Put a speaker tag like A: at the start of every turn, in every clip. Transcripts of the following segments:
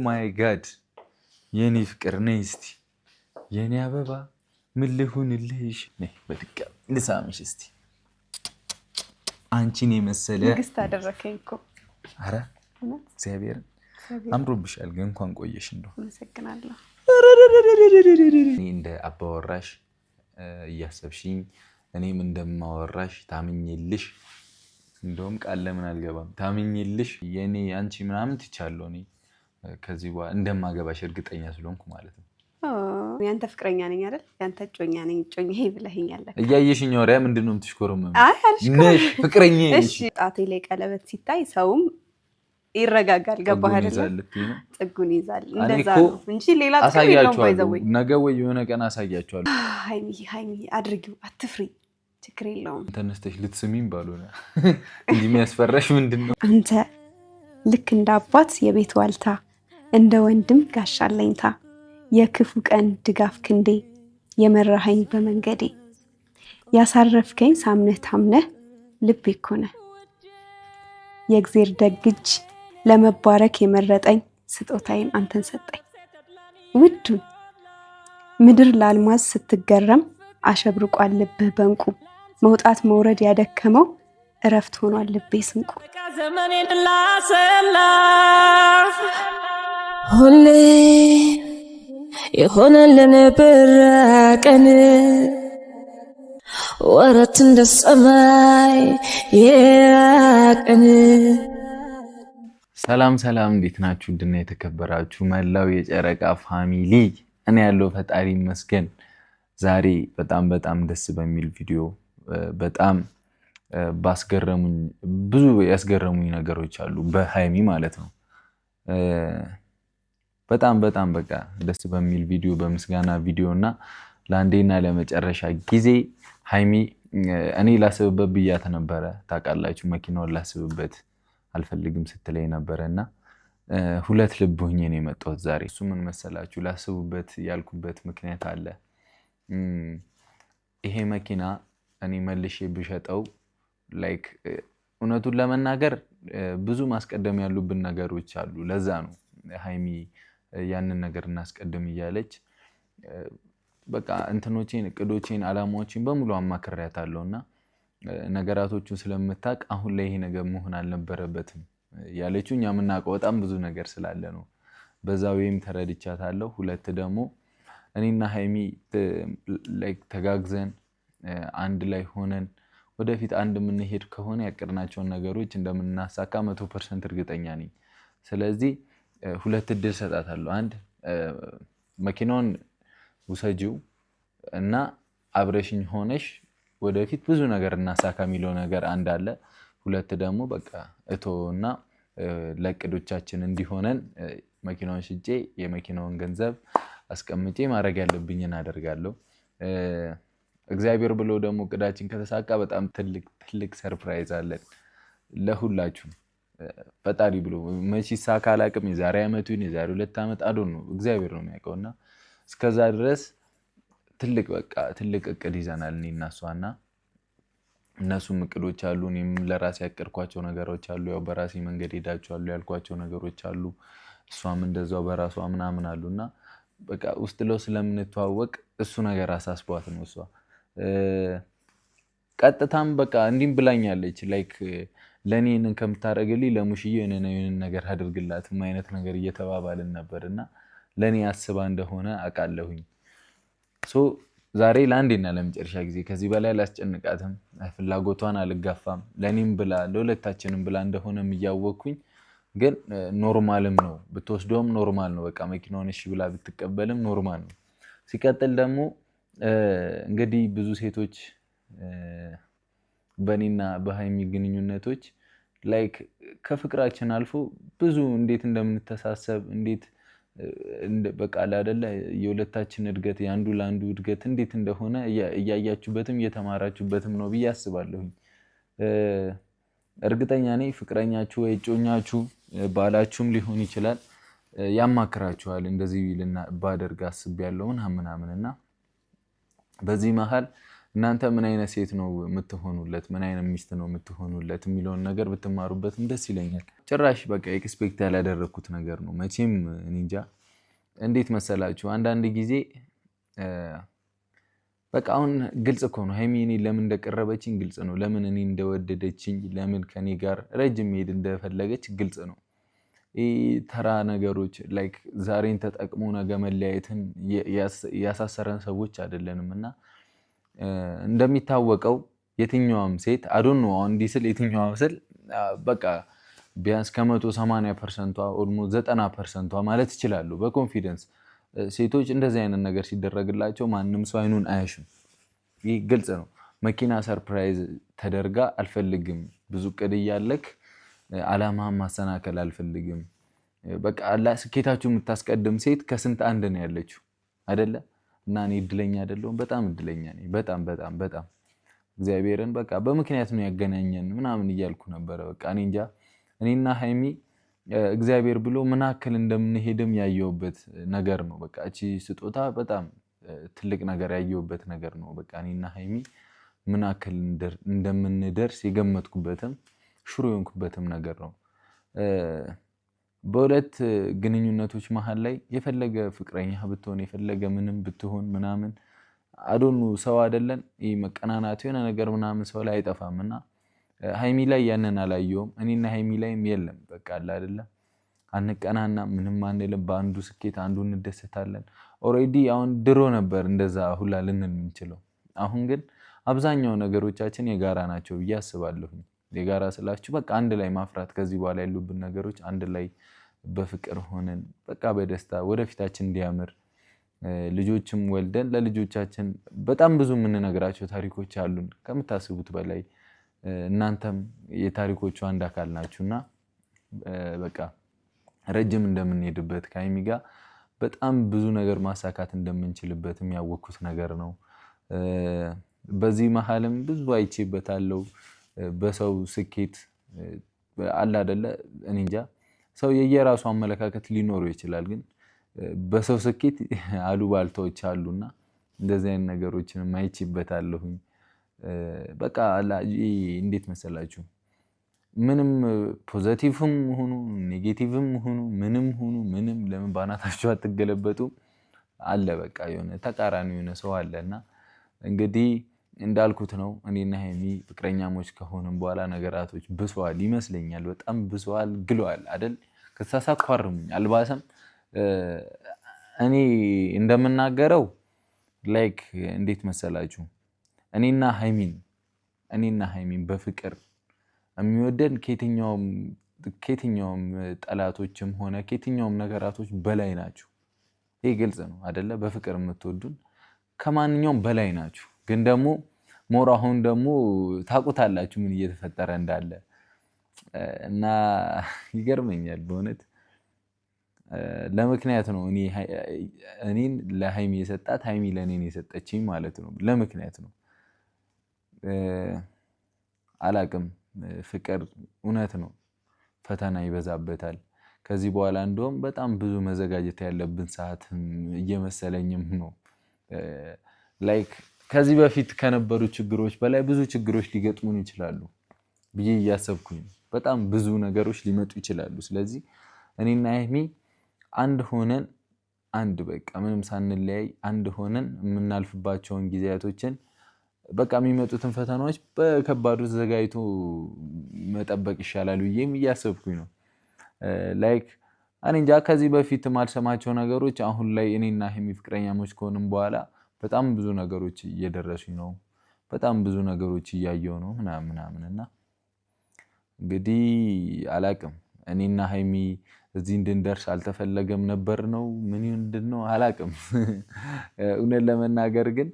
A: ማይ ጋድ የኔ ፍቅር ነይ እስቲ የኔ አበባ ምን ልሁንልሽ ነይ በድጋሚ ልሳምሽ እስቲ አንቺን የመሰለ
B: ንግስት አደረከኝ እኮ
A: አረ እግዚአብሔር አምሮብሻል ግን እንኳን ቆየሽ እንደው
B: አመሰግናለሁ
A: እንደ አባወራሽ እያሰብሽኝ እኔም እንደማወራሽ ታምኝልሽ እንደውም ቃል ለምን አልገባም ታምኝልሽ የኔ አንቺ ምናምን ትቻለው እኔ ከዚህ በኋላ እንደማገባሽ እርግጠኛ ስለሆንኩ ማለት ነው
B: ያንተ ፍቅረኛ ነኝ አይደል ያንተ ጮኛ ነኝ ጮኛዬ ብለኸኛል
A: እያየሽኝ ወሬ ምንድነው የምትሽኮረመው
B: አይ
A: ነሽ ፍቅረኛዬ
B: እሺ ጣቴ ላይ ቀለበት ሲታይ ሰውም ይረጋጋል ገባህ አይደል ጥጉን ይዛል እንደዛ ነው እንጂ ሌላ ጥቅም የለውም ባይዘው
A: ነገ ወይ የሆነ ቀን አሳያቸዋለሁ
B: ሃይሚ አድርጊው አትፍሪ ችግር የለውም
A: ተነስተሽ ልትስሚኝ ባልሆነ እንጂ የሚያስፈራሽ ምንድነው
B: አንተ ልክ እንደ አባት የቤት ዋልታ እንደ ወንድም ጋሻለኝታ የክፉ ቀን ድጋፍ ክንዴ የመራኸኝ በመንገዴ ያሳረፍከኝ ሳምነህ ታምነህ ልቤ እኮ ነህ የእግዚአብሔር ደግጅ ለመባረክ የመረጠኝ ስጦታዬን አንተን ሰጠኝ ውዱን ምድር ላልማዝ ስትገረም አሸብርቋል ልብህ በእንቁ መውጣት መውረድ ያደከመው እረፍት ሆኗል ልቤ ስንቁ
C: ዘመኔን ላሰላፍ ሁሌ የሆነልን ብራቀን ወረት እንደ ሰማይ የራቀን
A: ሰላም ሰላም እንዴት ናችሁ እንድና የተከበራችሁ መላው የጨረቃ ፋሚሊ እኔ ያለው ፈጣሪ ይመስገን ዛሬ በጣም ደስ በሚል ቪዲዮ በጣም ባስገረሙኝ ብዙ ያስገረሙኝ ነገሮች አሉ በሃይሚ ማለት ነው በጣም በቃ ደስ በሚል ቪዲዮ በምስጋና ቪዲዮና ለአንዴና ለመጨረሻ ጊዜ ሃይሚ እኔ ላስብበት ብያት ነበረ ታውቃላችሁ መኪናውን ላስብበት አልፈልግም ስትለኝ ነበርና ሁለት ልብ ሆኜ ነው የመጣሁት ዛሬ እሱ ምን መሰላችሁ ላስብበት ያልኩበት ምክንያት አለ ይሄ መኪና እኔ መልሼ ብሸጠው ላይክ እውነቱን ለመናገር ብዙ ማስቀደም ያሉብን ነገሮች አሉ ለዛ ነው ሃይሚ ያንን ነገር እናስቀድም እያለች በቃ እንትኖቼን እቅዶቼን አላማዎቼን በሙሉ አማክራታለሁና ነገራቶቹን ስለምታቅ አሁን ላይ ይሄ ነገር መሆን አልነበረበትም ያለችው እኛ ምናቀው በጣም ብዙ ነገር ስላለ ነው በዛውም ተረድቻታለሁ ሁለት ደግሞ እኔና ሃይሚ ላይክ ተጋግዘን አንድ ላይ ሆነን ወደፊት አንድ ምን ሄድ ከሆነ ያቀርናቸው ነገሮች እንደምናሳካ 100% እርግጠኛ ነኝ ስለዚህ ሁለት እድል ሰጣታለሁ አንድ መኪናውን ውሰጂው እና አብረሽኝ ሆነሽ ወደፊት ብዙ ነገር እናሳካ ሚለው ነገር አንድ አለ ሁለት ደግሞ በቃ እቶና ለቅዶቻችን እንዲሆነን መኪናውን ሽጬ የመኪናውን ገንዘብ አስቀምጬ ማድረግ ያለብኝን አደርጋለሁ እግዚአብሔር ብሎ ደግሞ ቅዳችን ከተሳካ በጣም ትልቅ ሰርፕራይዝ አለን ለሁላችሁ ፈጣሪ ብሎ መቼ ሳካ አላቅም የዛሬ አመቱን የዛሬ 2 አመት አዶን ነው እግዚአብሔር ነው የሚያውቀውና እስከዛ ድረስ ትልቅ እቅድ ይዘናል እኔና እሷና እነሱም እቅዶች አሉ እኔም ለራሴ ያቀርኳቸው ነገሮች አሉ ያው በራሴ መንገድ ሄዳቸዋለሁ ያልኳቸው ነገሮች አሉ እሷም እንደዛው በራሷ ምናምን አሉና በቃ ውስጥ ለው ስለምንተዋወቅ እሱ ነገር አሳስቧት ነው እሷ ቀጥታም በቃ እንዲም ብላኛለች ላይክ ለኔን ከምታረግልኝ ለሙሽዬ የኔ ነገር አድርግላት ማይነት ነገር እየተባባልን ነበርና ለኔ አስባ እንደሆነ አቃለሁኝ ሶ ዛሬ ለአንዴና ለመጨረሻ ጊዜ ከዚህ በላይ ላስጨንቃትም ፍላጎቷን አልጋፋም ለኔም ብላ ለሁለታችንም ብላ እንደሆነም ያወቅኩኝ ግን ኖርማልም ነው ብትወስዶም ኖርማል ነው በቃ መኪናውን እሺ ብላ ብትቀበልም ኖርማል ነው ሲቀጥል ደግሞ እንግዲህ ብዙ ሴቶች በኔና በሃይሚ ግንኙነቶች ላይክ ከፍቅራችን አልፎ ብዙ እንዴት እንደምንተሳሰብ እንዴት በቃ አይደለ የሁለታችን እድገት ያንዱ ላንዱ እድገት እንዴት እንደሆነ እያያችሁበትም እየተማራችሁበትም ነው ብዬ አስባለሁ እርግጠኛ ነኝ ፍቅረኛችሁ ወይ ጮኛችሁ ባላችሁም ሊሆን ይችላል ያማክራችኋል እንደዚህ ባደርግ አስቤያለሁ ምናምንና በዚህ መሃል እናንተ ምን አይነት ሴት ነው የምትሆኑለት፣ ምን አይነት ሚስት ነው የምትሆኑለት የሚለውን ነገር ብትማሩበትም ደስ ይለኛል። ጭራሽ በቃ ኤክስፔክት ያላደረኩት ነገር ነው። መቼም እንጃ እንዴት መሰላችሁ አንዳንድ ጊዜ በቃ አሁን ግልጽ እኮ ነው ሀይሚ እኔ ለምን እንደቀረበችኝ ግልጽ ነው። ለምን እኔ እንደወደደችኝ፣ ለምን ከኔ ጋር ረጅም መሄድ እንደፈለገች ግልጽ ነው። ተራ ነገሮች ላይክ ዛሬን ተጠቅሞ ነገ መለያየትን ያሳሰረን ሰዎች አይደለንም። እና እንደሚታወቀው የትኛውም ሴት አዶን ነው አሁን እንዲህ ስል የትኛውም ስል በቃ ቢያንስ ከ180% ኦልሞስት 90% ማለት ይችላሉ በኮንፊደንስ ሴቶች እንደዚህ አይነት ነገር ሲደረግላቸው ማንም ሰው አይኑን አያሽም። ይህ ግልጽ ነው። መኪና ሰርፕራይዝ ተደርጋ አልፈልግም፣ ብዙ ቅድ እያለክ አላማህን ማሰናከል አልፈልግም። በቃ ስኬታችሁ የምታስቀድም ሴት ከስንት አንድ ነው ያለችው አይደለ? እና እኔ እድለኛ አይደለሁም? በጣም እድለኛ ነኝ። በጣም በጣም በጣም እግዚአብሔርን በቃ በምክንያት ነው ያገናኘን ምናምን እያልኩ ነበረ። በቃ እኔ እንጃ እኔና ሀይሚ እግዚአብሔር ብሎ ምን ያክል እንደምንሄድም ያየውበት ነገር ነው። በቃ እቺ ስጦታ በጣም ትልቅ ነገር ያየውበት ነገር ነው። በቃ እኔና ሀይሚ ምን ያክል እንደምንደርስ የገመትኩበትም ሽሮ የሆንኩበትም ነገር ነው። በሁለት ግንኙነቶች መሀል ላይ የፈለገ ፍቅረኛ ብትሆን የፈለገ ምንም ብትሆን ምናምን አዶኑ ሰው አይደለን። ይህ መቀናናት የሆነ ነገር ምናምን ሰው ላይ አይጠፋም እና ሀይሚ ላይ ያንን አላየውም። እኔና ሀይሚ ላይም የለም። በቃ አለ አይደለም አንቀናና ምንም አንልም። በአንዱ ስኬት አንዱ እንደሰታለን። ኦልሬዲ አሁን ድሮ ነበር እንደዛ ሁላ ልንል የምንችለው። አሁን ግን አብዛኛው ነገሮቻችን የጋራ ናቸው ብዬ አስባለሁ። የጋራ ስላችሁ በቃ አንድ ላይ ማፍራት ከዚህ በኋላ ያሉብን ነገሮች አንድ ላይ በፍቅር ሆነን በቃ በደስታ ወደፊታችን እንዲያምር ልጆችም ወልደን ለልጆቻችን በጣም ብዙ የምንነግራቸው ታሪኮች አሉን ከምታስቡት በላይ። እናንተም የታሪኮቹ አንድ አካል ናችሁና በቃ ረጅም እንደምንሄድበት ከሀይሚ ጋር በጣም ብዙ ነገር ማሳካት እንደምንችልበትም ያወቅኩት ነገር ነው። በዚህ መሀልም ብዙ አይቼበታለሁ። በሰው ስኬት አለ አይደለ እኔ እንጃ ሰው የየራሱ አመለካከት ሊኖረው ይችላል። ግን በሰው ስኬት አሉባልታዎች አሉና እንደዚህ አይነት ነገሮችንም አይቼበታለሁኝ። በቃ እንዴት መሰላችሁ ምንም ፖዘቲቭም ሆኑ ኔጌቲቭም ሆኑ ምንም ሆኑ ምንም ለምን ባናታችሁ አትገለበጡ አለ። በቃ የሆነ ተቃራኒ የሆነ ሰው አለና እንግዲህ እንዳልኩት ነው። እኔና ሀይሚ ፍቅረኛሞች ከሆነም በኋላ ነገራቶች ብሰዋል ይመስለኛል። በጣም ብሰዋል ግለዋል አይደል? ከተሳሳትኩ አርሙኝ አልባሰም። እኔ እንደምናገረው ላይክ እንዴት መሰላችሁ እኔና ሀይሚን በፍቅር የሚወደን ከየትኛውም ጠላቶችም ሆነ ከየትኛውም ነገራቶች በላይ ናችሁ። ይሄ ግልጽ ነው አይደለ? በፍቅር የምትወዱን ከማንኛውም በላይ ናችሁ። ግን ደግሞ ሞር አሁን ደግሞ ታውቁታላችሁ ምን እየተፈጠረ እንዳለ እና ይገርመኛል በእውነት ለምክንያት ነው እኔን ለሀይሚ የሰጣት ሀይሚ ለእኔን የሰጠችኝ ማለት ነው። ለምክንያት ነው። አላቅም ፍቅር እውነት ነው ፈተና ይበዛበታል። ከዚህ በኋላ እንደውም በጣም ብዙ መዘጋጀት ያለብን ሰዓት እየመሰለኝም ነው። ላይክ ከዚህ በፊት ከነበሩ ችግሮች በላይ ብዙ ችግሮች ሊገጥሙን ይችላሉ ብዬ እያሰብኩኝ በጣም ብዙ ነገሮች ሊመጡ ይችላሉ። ስለዚህ እኔና ሀይሚ አንድ ሆነን በቃ ምንም ሳንለያይ አንድ ሆነን የምናልፍባቸውን ጊዜያቶችን በቃ የሚመጡትን ፈተናዎች በከባዱ ተዘጋጅቶ መጠበቅ ይሻላል ብዬም እያሰብኩኝ ነው። ላይክ እኔ እንጃ ከዚህ በፊት ማልሰማቸው ነገሮች አሁን ላይ እኔና ሀይሚ ፍቅረኛሞች ከሆንም በኋላ በጣም ብዙ ነገሮች እየደረሱኝ ነው። በጣም ብዙ ነገሮች እያየሁ ነው ምናምን እና እንግዲህ አላቅም እኔና ሀይሚ እዚህ እንድንደርስ አልተፈለገም ነበር ነው ምንድን ነው አላቅም። እውነት ለመናገር ግን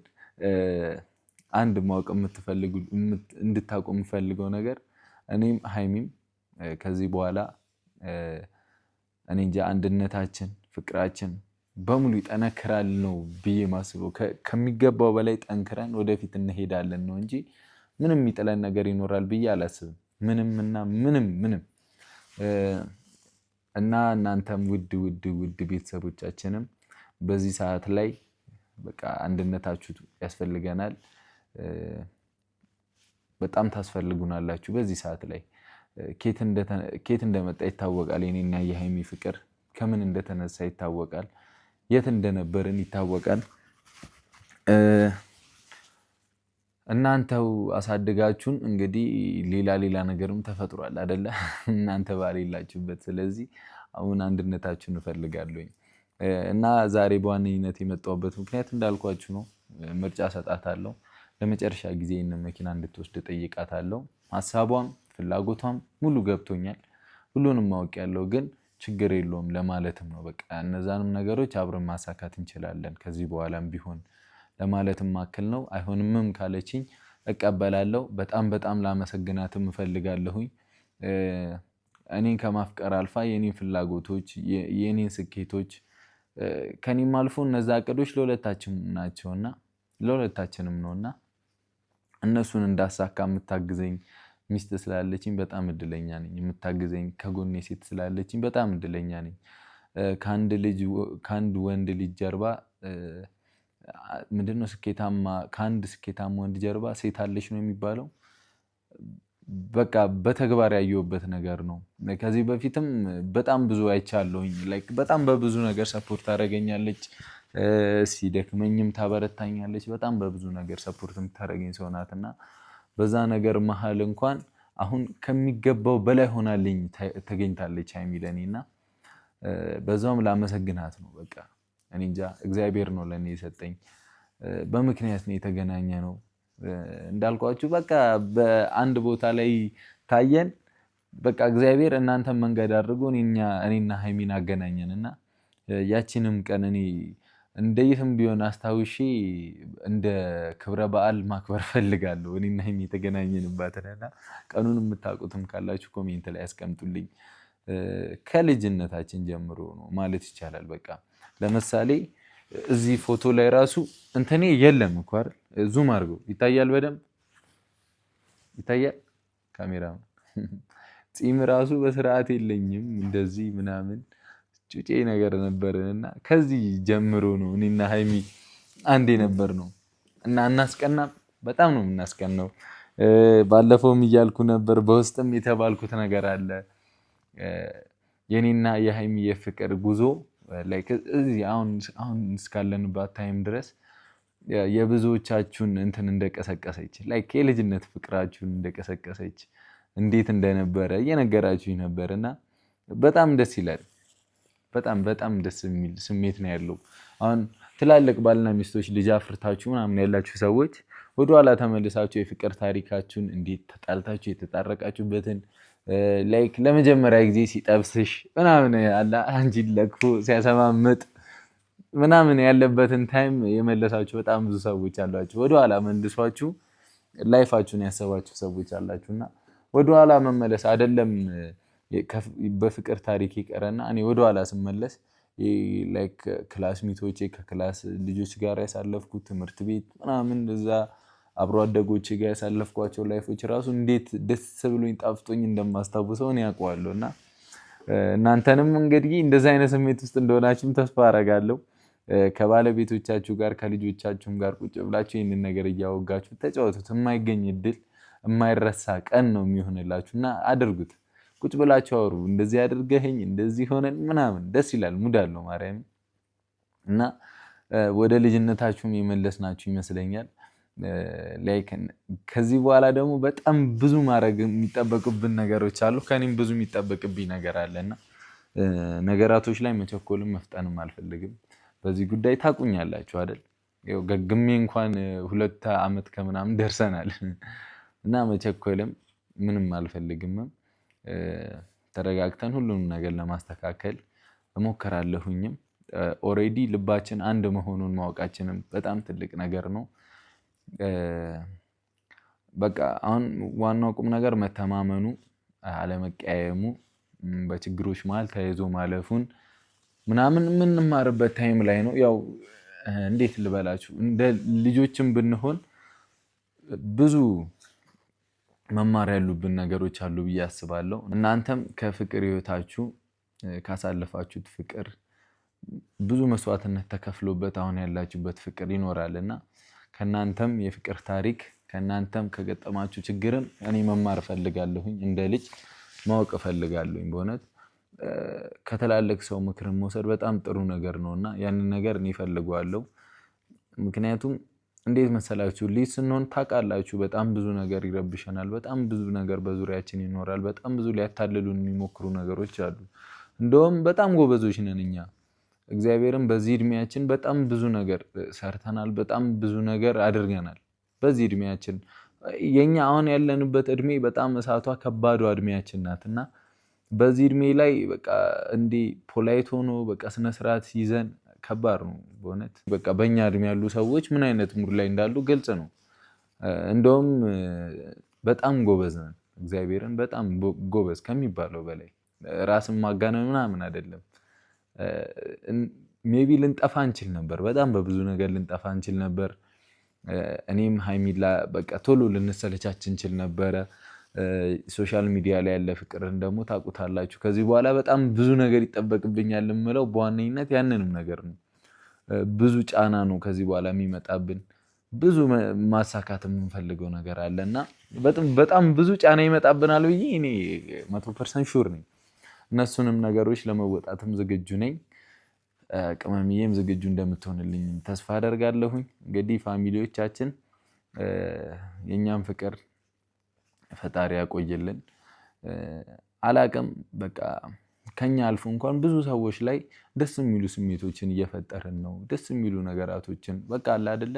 A: አንድ ማወቅ እንድታውቁ የምፈልገው ነገር እኔም ሀይሚም ከዚህ በኋላ እኔ እንጃ አንድነታችን ፍቅራችን በሙሉ ይጠነክራል ነው ብዬ ማስበው። ከሚገባው በላይ ጠንክረን ወደፊት እንሄዳለን ነው እንጂ ምንም የሚጥለን ነገር ይኖራል ብዬ አላስብም። ምንም እና እናንተም ውድ ቤተሰቦቻችንም በዚህ ሰዓት ላይ በቃ አንድነታችሁ ያስፈልገናል። በጣም ታስፈልጉናላችሁ በዚህ ሰዓት ላይ። ኬት እንደመጣ ይታወቃል። የኔና የሃይሚ ፍቅር ከምን እንደተነሳ ይታወቃል። የት እንደነበርን ይታወቃል። እናንተው አሳድጋችሁን እንግዲህ ሌላ ነገርም ተፈጥሯል አይደለ? እናንተ ባሌላችሁበት። ስለዚህ አሁን አንድነታችሁን እፈልጋለሁኝ እና ዛሬ በዋነኝነት የመጣሁበት ምክንያት እንዳልኳችሁ ነው። ምርጫ ሰጣታለሁ። ለመጨረሻ ጊዜ ይህንን መኪና እንድትወስድ ጠይቃታለሁ። ሀሳቧም ፍላጎቷም ሙሉ ገብቶኛል። ሁሉንም ማወቂያለሁ። ግን ችግር የለውም ለማለትም ነው። በቃ እነዛንም ነገሮች አብረን ማሳካት እንችላለን ከዚህ በኋላም ቢሆን ለማለትም ማክል ነው። አይሆንምም ካለችኝ እቀበላለሁ። በጣም ላመሰግናትም እፈልጋለሁኝ። እኔን ከማፍቀር አልፋ የኔን ፍላጎቶች የኔን ስኬቶች ከኔም አልፎ እነዛ እቅዶች ለሁለታችንም ነውና እነሱን እንዳሳካ የምታግዘኝ ሚስት ስላለችኝ በጣም እድለኛ ነኝ። የምታግዘኝ ከጎኔ ሴት ስላለችኝ በጣም እድለኛ ነኝ። ከአንድ ወንድ ልጅ ጀርባ ምንድነው ከአንድ ስኬታማ ወንድ ጀርባ ሴት አለች ነው የሚባለው። በቃ በተግባር ያየሁበት ነገር ነው። ከዚህ በፊትም በጣም ብዙ አይቻለሁኝ። በጣም በብዙ ነገር ሰፖርት ታደርገኛለች። ሲደክመኝም ታበረታኛለች። በጣም በብዙ ነገር ሰፖርት የምታደርገኝ ሰው ናትና በዛ ነገር መሀል እንኳን አሁን ከሚገባው በላይ ሆናልኝ ተገኝታለች ሃይሚ ለኔና በዛውም ላመሰግናት ነው። በቃ እኔ እንጃ እግዚአብሔር ነው ለኔ የሰጠኝ። በምክንያት ነው የተገናኘ ነው። እንዳልኳችሁ በቃ በአንድ ቦታ ላይ ታየን። በቃ እግዚአብሔር እናንተን መንገድ አድርጎ እኔና ሃይሚን አገናኘንና ያቺንም ቀን እኔ እንደየትም ቢሆን አስታውሼ እንደ ክብረ በዓል ማክበር ፈልጋለሁ። እኔና ሃይሚ የተገናኘንባትና ቀኑን የምታውቁትም ካላችሁ ኮሜንት ላይ ያስቀምጡልኝ። ከልጅነታችን ጀምሮ ነው ማለት ይቻላል። በቃ ለምሳሌ እዚህ ፎቶ ላይ ራሱ እንትኔ የለም እኮ አይደል? ዙም አድርገው ይታያል፣ በደንብ ይታያል። ካሜራ ጺም ራሱ በስርዓት የለኝም እንደዚህ ምናምን ጩጬ ነገር ነበርንና ከዚህ ጀምሮ ነው እኔና ሃይሚ አንዴ ነበር ነው እና እናስቀናም። በጣም ነው የምናስቀናው። ባለፈውም እያልኩ ነበር፣ በውስጥም የተባልኩት ነገር አለ። የኔና የሃይሚ የፍቅር ጉዞ እዚህ አሁን እስካለንባት ታይም ድረስ የብዙዎቻችሁን እንትን እንደቀሰቀሰች የልጅነት ፍቅራችሁን እንደቀሰቀሰች እንዴት እንደነበረ እየነገራችሁኝ ነበርና በጣም ደስ ይላል። በጣም ደስ የሚል ስሜት ነው ያለው። አሁን ትላልቅ ባልና ሚስቶች ልጅ አፍርታችሁ ምናምን ያላችሁ ሰዎች ወደኋላ ተመልሳችሁ የፍቅር ታሪካችሁን እንዴት ተጣልታችሁ የተጣረቃችሁበትን ለመጀመሪያ ጊዜ ሲጠብስሽ ምናምን አንቺን ለክፎ ሲያሰማምጥ ምናምን ያለበትን ታይም የመለሳችሁ በጣም ብዙ ሰዎች አላችሁ። ወደኋላ መልሷችሁ ላይፋችሁን ያሰባችሁ ሰዎች አላችሁና ወደኋላ መመለስ አይደለም በፍቅር ታሪክ ይቀርና እኔ ወደኋላ ስመለስ ክላስ ሚቶቼ ከክላስ ልጆች ጋር ያሳለፍኩት ትምህርት ቤት ምናምን እዛ አብሮ አደጎቼ ጋር ያሳለፍኳቸው ላይፎች ራሱ እንዴት ደስ ብሎኝ ጣፍጦኝ እንደማስታውሰው እኔ አውቀዋለሁ። እና እናንተንም እንግዲህ እንደዚህ አይነት ስሜት ውስጥ እንደሆናችሁም ተስፋ አደርጋለሁ። ከባለቤቶቻችሁ ጋር ከልጆቻችሁም ጋር ቁጭ ብላችሁ ይህንን ነገር እያወጋችሁ ተጫወቱት። የማይገኝ እድል የማይረሳ ቀን ነው የሚሆንላችሁ እና አድርጉት። ቁጭ ብላችሁ አውሩ። እንደዚህ አድርገኸኝ እንደዚህ ሆነን ምናምን ደስ ይላል። ሙድ አለው ማርያም። እና ወደ ልጅነታችሁም የመለስናችሁ ይመስለኛል። ከዚህ በኋላ ደግሞ በጣም ብዙ ማድረግ የሚጠበቅብን ነገሮች አሉ። ከኔም ብዙ የሚጠበቅብኝ ነገር አለና ነገራቶች ላይ መቸኮልም መፍጠንም አልፈልግም። በዚህ ጉዳይ ታቁኛላችሁ አይደል? ገግሜ እንኳን 2 ዓመት ከምናምን ደርሰናል እና መቸኮልም ምንም አልፈልግም። ተረጋግተን ሁሉንም ነገር ለማስተካከል እሞክራለሁኝም። ኦሬዲ ልባችን አንድ መሆኑን ማወቃችንም በጣም ትልቅ ነገር ነው። በቃ አሁን ዋናው ቁም ነገር መተማመኑ፣ አለመቀያየሙ፣ በችግሮች መሀል ተያይዞ ማለፉን ምናምን የምንማርበት ታይም ላይ ነው። ያው እንዴት ልበላችሁ እንደ ልጆችም ብንሆን ብዙ መማር ያሉብን ነገሮች አሉ ብዬ አስባለሁ። እናንተም ከፍቅር ህይወታችሁ ካሳለፋችሁት ፍቅር ብዙ መስዋዕትነት ተከፍሎበት አሁን ያላችሁበት ፍቅር ይኖራልና ከናንተም የፍቅር ታሪክ ከናንተም ከገጠማችሁ ችግርም እኔ መማር ፈልጋለሁኝ እንደ ልጅ ማወቅ ፈልጋለሁኝ በእውነት ከተላለቅ ሰው ምክር መውሰድ በጣም ጥሩ ነገር ነውና ያንን ነገር እኔ ፈልጋለሁ ምክንያቱም እንዴት መሰላችሁ ልጅ ስንሆን ታውቃላችሁ በጣም ብዙ ነገር ይረብሸናል በጣም ብዙ ነገር በዙሪያችን ይኖራል በጣም ብዙ ሊያታልሉን የሚሞክሩ ነገሮች አሉ እንደውም በጣም ጎበዞች ነን እኛ እግዚአብሔርን በዚህ እድሜያችን በጣም ብዙ ነገር ሰርተናል በጣም ብዙ ነገር አድርገናል በዚህ እድሜያችን የኛ አሁን ያለንበት እድሜ በጣም እሳቷ ከባዷ እድሜያችን ናትና በዚህ እድሜ ላይ በቃ እንዴ ፖላይት ሆኖ በቃ ስነ ስርዓት ይዘን ከባድ ነው በእውነት በቃ በእኛ እድሜ ያሉ ሰዎች ምን አይነት ሙድ ላይ እንዳሉ ግልጽ ነው እንደውም በጣም ጎበዝ ነን እግዚአብሔርን በጣም ጎበዝ ከሚባለው በላይ ራስን ማጋነን ምናምን አይደለም ሜቢ ልንጠፋ እንችል ነበር በጣም በብዙ ነገር ልንጠፋ እንችል ነበር እኔም ሃይሚላ በቃ ቶሎ ልንሰለቻች እንችል ነበር ሶሻል ሚዲያ ላይ ያለ ፍቅርን ደግሞ ታውቁታላችሁ ከዚህ በኋላ በጣም ብዙ ነገር ይጠበቅብኛል የምለው በዋነኝነት ያንንም ነገር ነው ብዙ ጫና ነው ከዚህ በኋላ የሚመጣብን ብዙ ማሳካት የምንፈልገው ነገር አለና በጣም ብዙ ጫና ይመጣብናል ብዬ እኔ 100% ሹር ነኝ እነሱንም ነገሮች ለመወጣትም ዝግጁ ነኝ ቅመምዬም ዝግጁ እንደምትሆንልኝ ተስፋ አደርጋለሁኝ እንግዲህ ፋሚሊዎቻችን የኛም ፍቅር ፈጣሪ ያቆየልን አላቅም በቃ ከኛ አልፎ እንኳን ብዙ ሰዎች ላይ ደስ የሚሉ ስሜቶችን እየፈጠርን ነው ደስ የሚሉ ነገራቶችን በቃ አለ አይደለ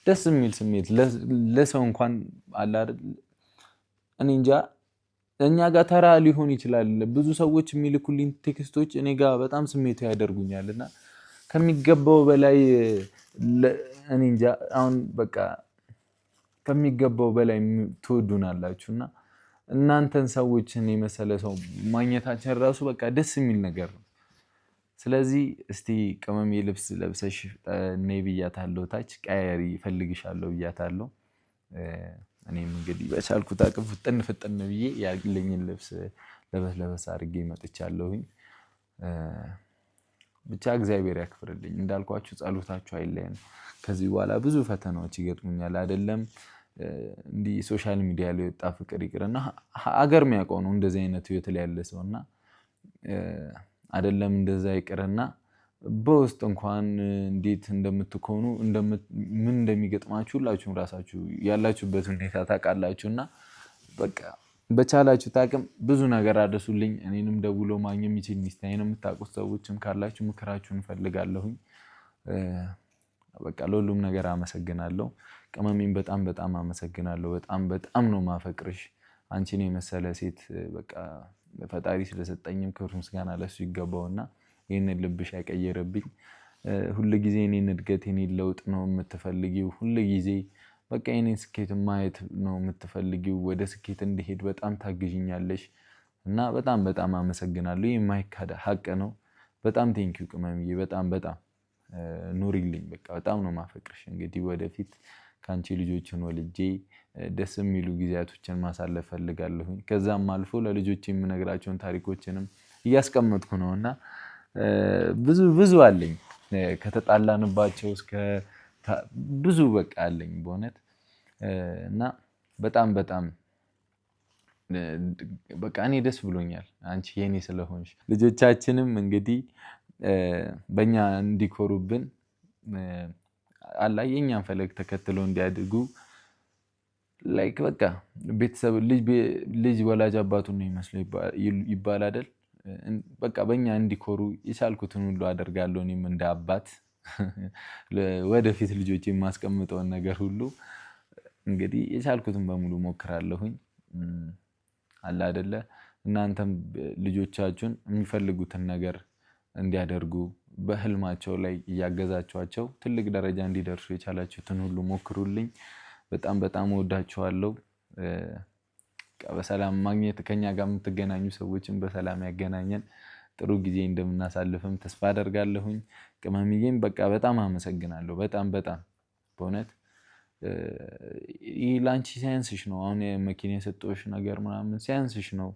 A: ደስ የሚል ስሜት ለሰው እንኳን አለ አይደል እኔ እንጃ እኛ ጋር ተራ ሊሆን ይችላል ብዙ ሰዎች የሚልኩልኝ ቴክስቶች እኔ ጋር በጣም ስሜት ያደርጉኛልና ከሚገባው በላይ እኔ እንጃ አሁን በቃ ከሚገባው በላይ ትወዱናላችሁና እናንተን ሰዎችን የመሰለ ሰው ማግኘታችን ራሱ በቃ ደስ የሚል ነገር ነው ስለዚህ እስቲ ቅመሜ ልብስ ለብሰሽ ነይ ብያታለሁ ታች ቀያሪ ፈልግሻለሁ ብያታለሁ እኔም እንግዲህ በቻልኩት አቅም ፍጥን ብዬ ያለኝን ልብስ ለበስ አድርጌ መጥቻለሁኝ ብቻ እግዚአብሔር ያክብርልኝ እንዳልኳችሁ ጸሎታችሁ አይለየን ከዚህ በኋላ ብዙ ፈተናዎች ይገጥሙኛል አይደለም እንዲ ሶሻል ሚዲያ ላይ ወጣ ፍቅር ይቅርና አገር የሚያውቀው ነው እንደዚህ አይነት ህይወት ላይ ያለ ሰውና አይደለም እንደዛ ይቅርና በውስጥ እንኳን እንዴት እንደምትኮኑ ምን እንደሚገጥማችሁ ሁላችሁም ራሳችሁ ያላችሁበት ሁኔታ ታውቃላችሁና በቃ በቻላችሁ ታቅም ብዙ ነገር አድርሱልኝ እኔንም ደውሎ ማግኘት የሚችል ሚስታዬን የምታውቁት ሰዎችም ካላችሁ ምክራችሁን ፈልጋለሁኝ በቃ ለሁሉም ነገር አመሰግናለሁ ቅመሜን በጣም አመሰግናለሁ በጣም ነው ማፈቅርሽ አንቺን የመሰለ ሴት በቃ ፈጣሪ ስለሰጠኝም ክብር ምስጋና ለሱ ይገባውና ይሄንን ልብሽ ያቀየረብኝ ሁሉ ጊዜ እኔን እድገት እኔን ለውጥ ነው የምትፈልጊው ሁሉ ጊዜ በቃ እኔን ስኬት ማየት ነው የምትፈልጊው ወደ ስኬት እንድሄድ በጣም ታግዥኛለሽ እና በጣም አመሰግናለሁ የማይካድ ሀቅ ነው በጣም ቴንኪው ቅመምዬ በጣም ኑሪልኝ በቃ በጣም ነው ማፈቅርሽ እንግዲህ ወደፊት ካንቺ ልጆችን ወልጄ ደስ የሚሉ ጊዜያቶችን ማሳለፍ ፈልጋለሁኝ ከዛም አልፎ ለልጆቼ የምነግራቸውን ታሪኮችንም እያስቀመጥኩ ነውና ብዙ አለኝ ከተጣላንባቸው እስከ ብዙ በቃ አለኝ በእውነት እና በጣም በቃ እኔ ደስ ብሎኛል አንቺ የኔ ስለሆንሽ ልጆቻችንም እንግዲህ በእኛ እንዲኮሩብን አላህ የኛን ፈለግ ተከትለው እንዲያድጉ ላይክ በቃ ቤተሰብ ልጅ ወላጅ አባቱን ነው ይመስለው ይባል አይደል በቃ በእኛ እንዲኮሩ የቻልኩትን ሁሉ አደርጋለሁ እኔም እንደ አባት ወደፊት ልጆቼ የማስቀምጠውን ነገር ሁሉ እንግዲህ የቻልኩትን በሙሉ ሞክራለሁኝ አለ አይደለ እናንተም ልጆቻችሁን የሚፈልጉትን ነገር እንዲያደርጉ በህልማቸው ላይ ያገዛቸዋቸው ትልቅ ደረጃ እንዲደርሱ የቻላችሁትን ሁሉ ሞክሩልኝ በጣም ወዳችኋለሁ በሰላም ማግኘት ከኛ ጋር የምትገናኙ ሰዎችን በሰላም ያገናኘን ጥሩ ጊዜ እንደምናሳልፍም ተስፋ አደርጋለሁኝ ቅመምዬም በቃ በጣም አመሰግናለሁ በጣም በእውነት ይሄ ላንቺ ሳይንስሽ ነው አሁን የመኪና የሰጠሁሽ ነገር ምናምን ሳይንስሽ ነው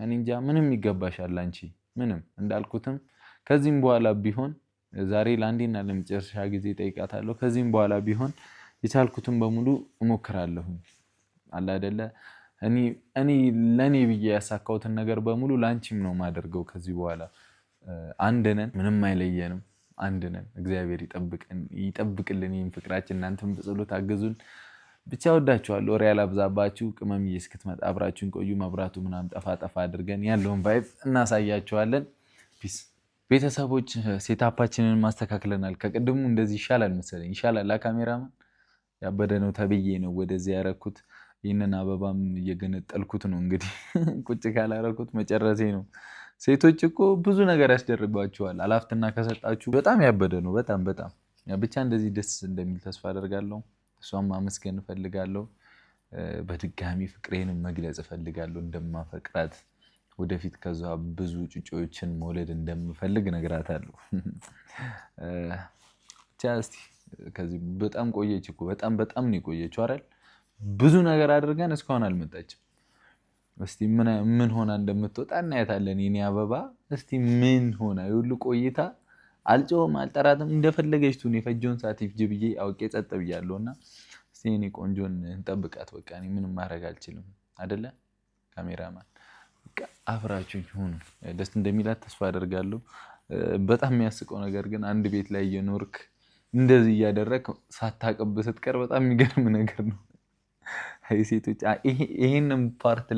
A: እኔ እንጃ ምንም ይገባሻል አንቺ ምንም እንዳልኩትም ከዚህም በኋላ ቢሆን ዛሬ ለአንዴና ለመጨረሻ ጊዜ ጠይቃታለሁ። ከዚህም በኋላ ቢሆን የቻልኩትን በሙሉ እሞክራለሁ። አለ አይደለ እኔ ለኔ ብዬ ያሳካውትን ነገር በሙሉ ላንቺም ነው ማደርገው። ከዚህ በኋላ አንድ ነን፣ ምንም አይለየንም፣ አንድ ነን። እግዚአብሔር ይጠብቅልን ይህን ፍቅራችን። እናንተም በጸሎት አግዙን። ብቻ ወዳችኋለሁ። ወሬ ያላብዛባችሁ። ቅመምዬ እስክትመጣ አብራችሁን ቆዩ። መብራቱ ምናምን ጠፋ አድርገን ያለውን ቫይብ እናሳያችኋለን። ፒስ ቤተሰቦች። ሴታፓችንን ማስተካክለናል። ከቅድሙ እንደዚህ ይሻላል መሰለኝ። ይሻላል። ካሜራማን ያበደ ነው ተብዬ ነው ወደዚህ ያረኩት። ይህንን አበባም እየገነጠልኩት ነው እንግዲህ ቁጭ ካላረኩት መጨረሴ ነው። ሴቶች እኮ ብዙ ነገር ያስደርባችኋል። አላፍትና ከሰጣችሁ በጣም ያበደ ነው። በጣም ብቻ እንደዚህ ደስ እንደሚል ተስፋ አደርጋለሁ። እሷም ማመስገን እፈልጋለሁ። በድጋሚ ፍቅሬንም መግለጽ እፈልጋለሁ። እንደማፈቅራት ወደፊት ከዛ ብዙ ጩጮዎችን መውለድ እንደምፈልግ ነግራታለሁ። ብቻ እስቲ ከዚህ በጣም ቆየች እኮ በጣም ነው የቆየችው አይደል? ብዙ ነገር አድርገን እስካሁን አልመጣችም። እስቲ ምን ሆና እንደምትወጣ እናያታለን። የኔ አበባ እስቲ ምን ሆና ይሁሉ ቆይታ አልጮህም አልጠራትም። እንደፈለገች ቱን የፈጀውን ሰዓት ይፍጅ ብዬ አውቄ ጸጥ ብያለሁና እስቲ እኔ ቆንጆን እንጠብቃት። በቃ እኔ ምንም ማድረግ አልችልም አይደለ? ካሜራማን በቃ አብራችሁኝ ሁኑ። ደስ እንደሚላት ተስፋ አደርጋለሁ። በጣም የሚያስቀው ነገር ግን አንድ ቤት ላይ እየኖርክ እንደዚህ እያደረክ ሳታቀብ ስትቀር በጣም የሚገርም ነገር ነው። አይ ሴቶች ይሄንን ፓርት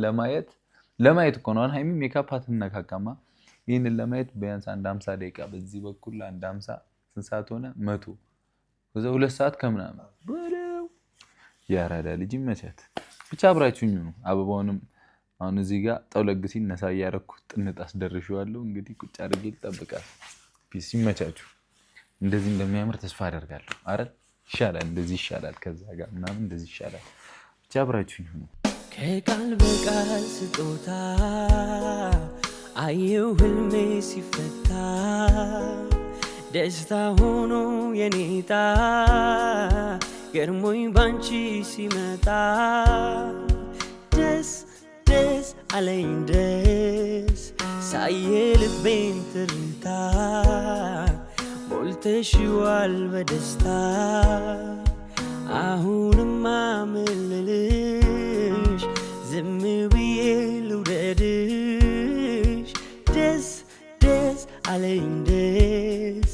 A: ለማየት እኮ ነው። ሃይሚ ሜካፕ አትነካካማ። ይሄንን ለማየት ቢያንስ አንድ 50 ደቂቃ በዚህ በኩል አንድ 50 ስንት ሰዓት ሆነ 100 ከዛ 2 ሰዓት ከምናምን በለው ያራዳ ልጅ መቻት። ብቻ አብራችሁኝ ነው። አበባውንም አሁን እዚህ ጋር ጠውለግ ሲል ነሳ ያረኩት ጥንጥ አስደርሽዋለሁ። እንግዲህ ቁጭ አድርጌ ልጠብቃት። ፒስ ይመቻችሁ። እንደዚህ እንደሚያምር ተስፋ አደርጋለሁ። አይደል? ይሻላል፣ እንደዚህ ይሻላል። ከዛ ጋር ምናምን እንደዚህ ይሻላል። ብቻ አብራችሁኝ ነው።
C: ከቃል በቃል ስጦታ አየው ህልሜ ሲፈታ ደስታ ሆኖ የኔታ ገርሞኝ ባንቺ ሲመጣ ደስ አለኝ ደስ ሳየ ልቤን ትርታ ሞልተሽዋል በደስታ አሁንማ ምልልሽ ዝም ብዬ ልውደድሽ ደስ አለኝ ደስ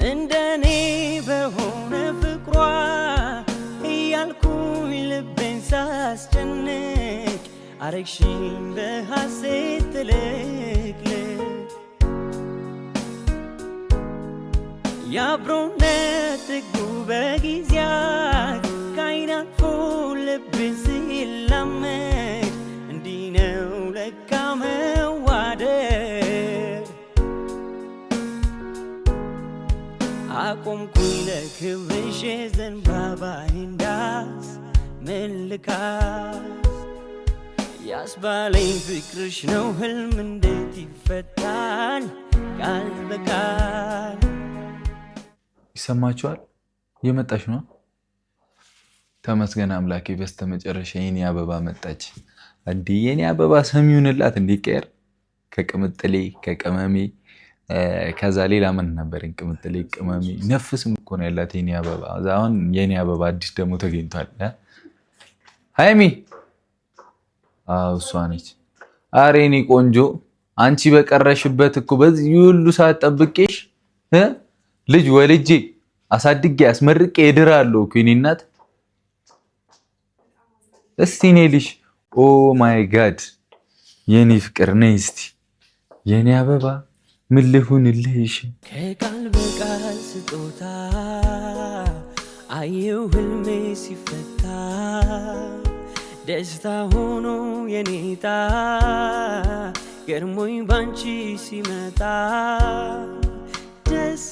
C: እንደኔ በሆነ ፍቅሯ እያልኩኝ ልቤን ሳስጨንቅ አረግሽኝ በሐሴት ትልቅልቅ የአብሮነት ጥጉ በጊዜያት ከዓይን አልፎ ልብን ሲላመድ እንዲህ ነው ለካ መዋደድ አቆምኩኝ ለክብርሽ ዘንባባዬን ዳስ መልካስ ያስባለኝ ፍቅርሽ ነው ህልም እንዴት ይፈታል ቃል በቃል።
A: ይሰማችኋል? እየመጣች ነው። ተመስገን አምላኬ። በስተመጨረሻ የኔ አበባ መጣች። እንዴ የኔ አበባ ሰሚውንላት እንዲቀር ከቅምጥሌ ከቅመሜ ከዛ ሌላ ምን ነበረኝ? ቅምጥሌ ቅመሜ ነፍስም እኮ ነው ያላት የኔ አበባ። አሁን የኔ አበባ አዲስ ደግሞ ተገኝቷል። ሃይሚ እሷ ነች። አሬ እኔ ቆንጆ አንቺ በቀረሽበት እኮ በዚህ ሁሉ ሰዓት ጠብቄሽ ልጅ ወልጄ አሳድጌ አስመርቄ እድራለሁ እኮ የኔ እናት። እስቲ እኔ ልጅ ኦ ማይ ጋድ የኔ ፍቅር ነይ እስቲ የኔ አበባ ምን ልሁንልሽ?
C: ከቃል በቃል ስጦታ አየው ህልሜ ሲፈታ ደስታ ሆኖ የኔታ ገርሞኝ ባንቺ ሲመጣ ደስ